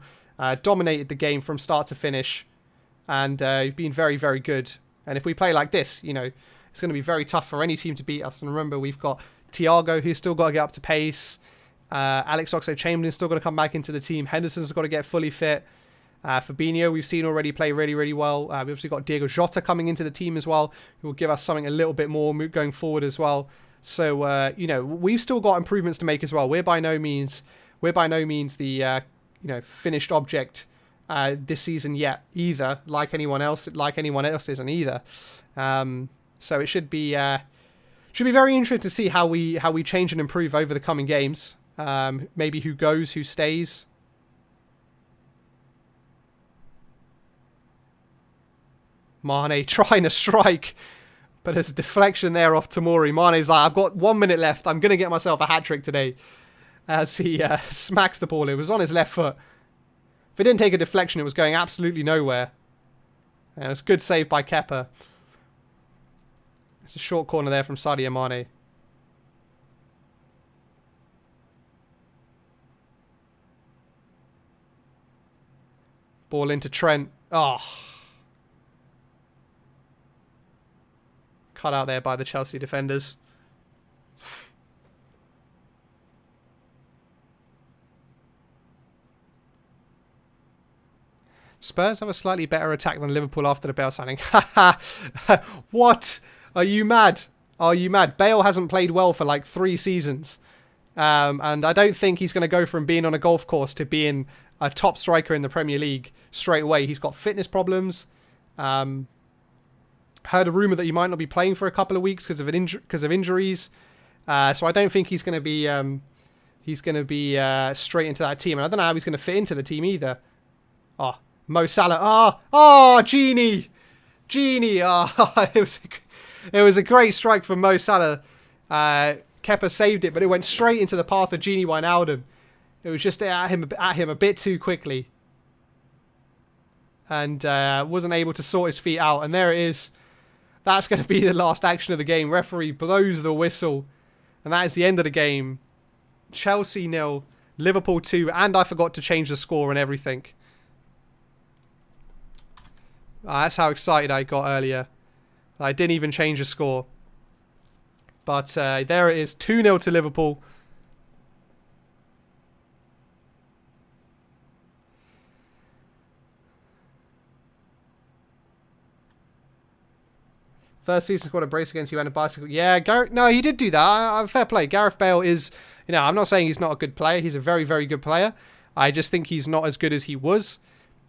dominated the game from start to finish, and we've been very, very good. And if we play like this, it's going to be very tough for any team to beat us. And remember, we've got Thiago, who's still got to get up to pace. Alex Oxlade-Chamberlain's still got to come back into the team. Henderson's got to get fully fit. Fabinho, we've seen already play really, really well. We've obviously got Diego Jota coming into the team as well, who will give us something a little bit more going forward as well. So, we've still got improvements to make as well. We're by no means the, finished object this season yet either, like anyone else isn't either. So it should be very interesting to see how we change and improve over the coming games. Maybe who goes, who stays. Mane trying to strike, but there's a deflection there off Tomori. Mane's like, I've got 1 minute left. I'm going to get myself a hat-trick today. As he smacks the ball. It was on his left foot. If it didn't take a deflection, it was going absolutely nowhere. And it was a good save by Kepa. It's a short corner there from Sadio Mane. Ball into Trent. Cut out there by the Chelsea defenders. Spurs have a slightly better attack than Liverpool after the Bale signing. What? Are you mad? Are you mad? Bale hasn't played well for like 3 seasons. And I don't think he's going to go from being on a golf course to being a top striker in the Premier League straight away. He's got fitness problems. Heard a rumor that he might not be playing for a couple of weeks because of injuries. So I don't think he's going to be straight into that team, and I don't know how he's going to fit into the team either. Oh, Mo Salah. Genie. Oh, it was a great strike from Mo Salah. Kepa saved it, but it went straight into the path of Genie Wijnaldum. It was just at him a bit too quickly, and wasn't able to sort his feet out. And there it is. That's going to be the last action of the game. Referee blows the whistle, and that is the end of the game. Chelsea 0, Liverpool 2, and I forgot to change the score and everything. That's how excited I got earlier. I didn't even change the score. But there it is, 2-0 to Liverpool. First season squad a brace against you and a bicycle. Yeah, no, he did do that. Fair play. Gareth Bale is, I'm not saying he's not a good player. He's a very, very good player. I just think he's not as good as he was.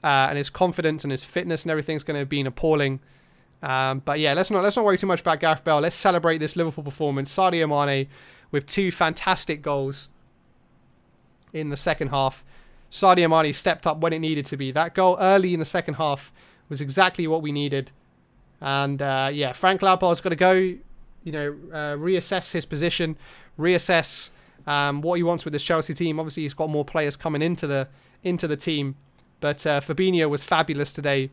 And his confidence and his fitness and everything's going to be appalling. But yeah, let's not worry too much about Gareth Bale. Let's celebrate this Liverpool performance. Sadio Mane with 2 fantastic goals in the second half. Sadio Mane stepped up when it needed to be. That goal early in the second half was exactly what we needed. And yeah, Frank Lampard's got to go, reassess his position, reassess what he wants with this Chelsea team. Obviously, he's got more players coming into the team. But Fabinho was fabulous today.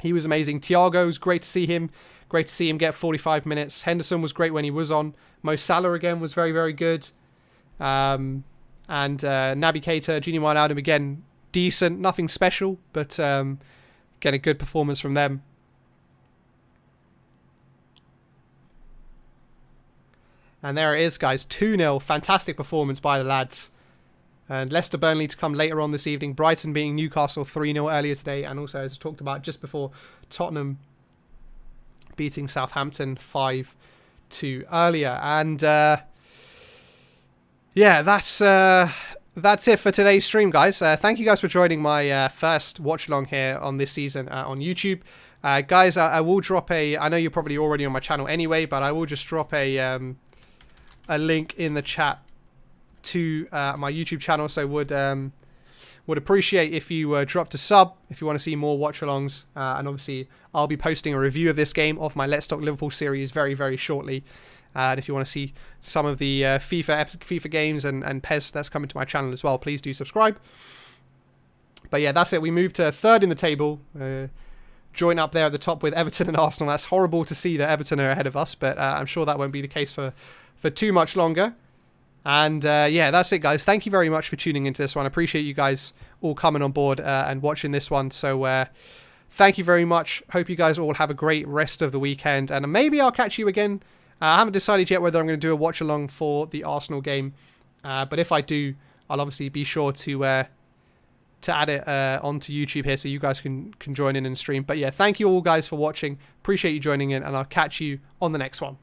He was amazing. Thiago's great to see him. Great to see him get 45 minutes. Henderson was great when he was on. Mo Salah again was very, very good. And Naby Keita, Gini Wijnaldum again, decent. Nothing special, but get a good performance from them. And there it is, guys. 2-0. Fantastic performance by the lads. And Leicester Burnley to come later on this evening. Brighton beating Newcastle 3-0 earlier today. And also, as I talked about just before, Tottenham beating Southampton 5-2 earlier. And yeah, that's it for today's stream, guys. Thank you guys for joining my first watch along here on this season on YouTube. Guys, I will drop I know you're probably already on my channel anyway, but I will just drop a link in the chat to my YouTube channel, so would appreciate if you dropped a sub if you want to see more watch-alongs, and obviously I'll be posting a review of this game off my Let's Talk Liverpool series very, very shortly, and if you want to see some of the FIFA games and PES that's coming to my channel as well, please do subscribe. But yeah, that's it. We moved to third in the table, join up there at the top with Everton and Arsenal. That's horrible to see that Everton are ahead of us, but I'm sure that won't be the case for too much longer. And yeah, that's it, guys. Thank you very much for tuning into this one. I appreciate you guys all coming on board and watching this one. So thank you very much. Hope you guys all have a great rest of the weekend. And maybe I'll catch you again. I haven't decided yet whether I'm going to do a watch along for the Arsenal game. But if I do, I'll obviously be sure to add it onto YouTube here so you guys can join in and stream. But yeah, thank you all guys for watching. Appreciate you joining in, and I'll catch you on the next one.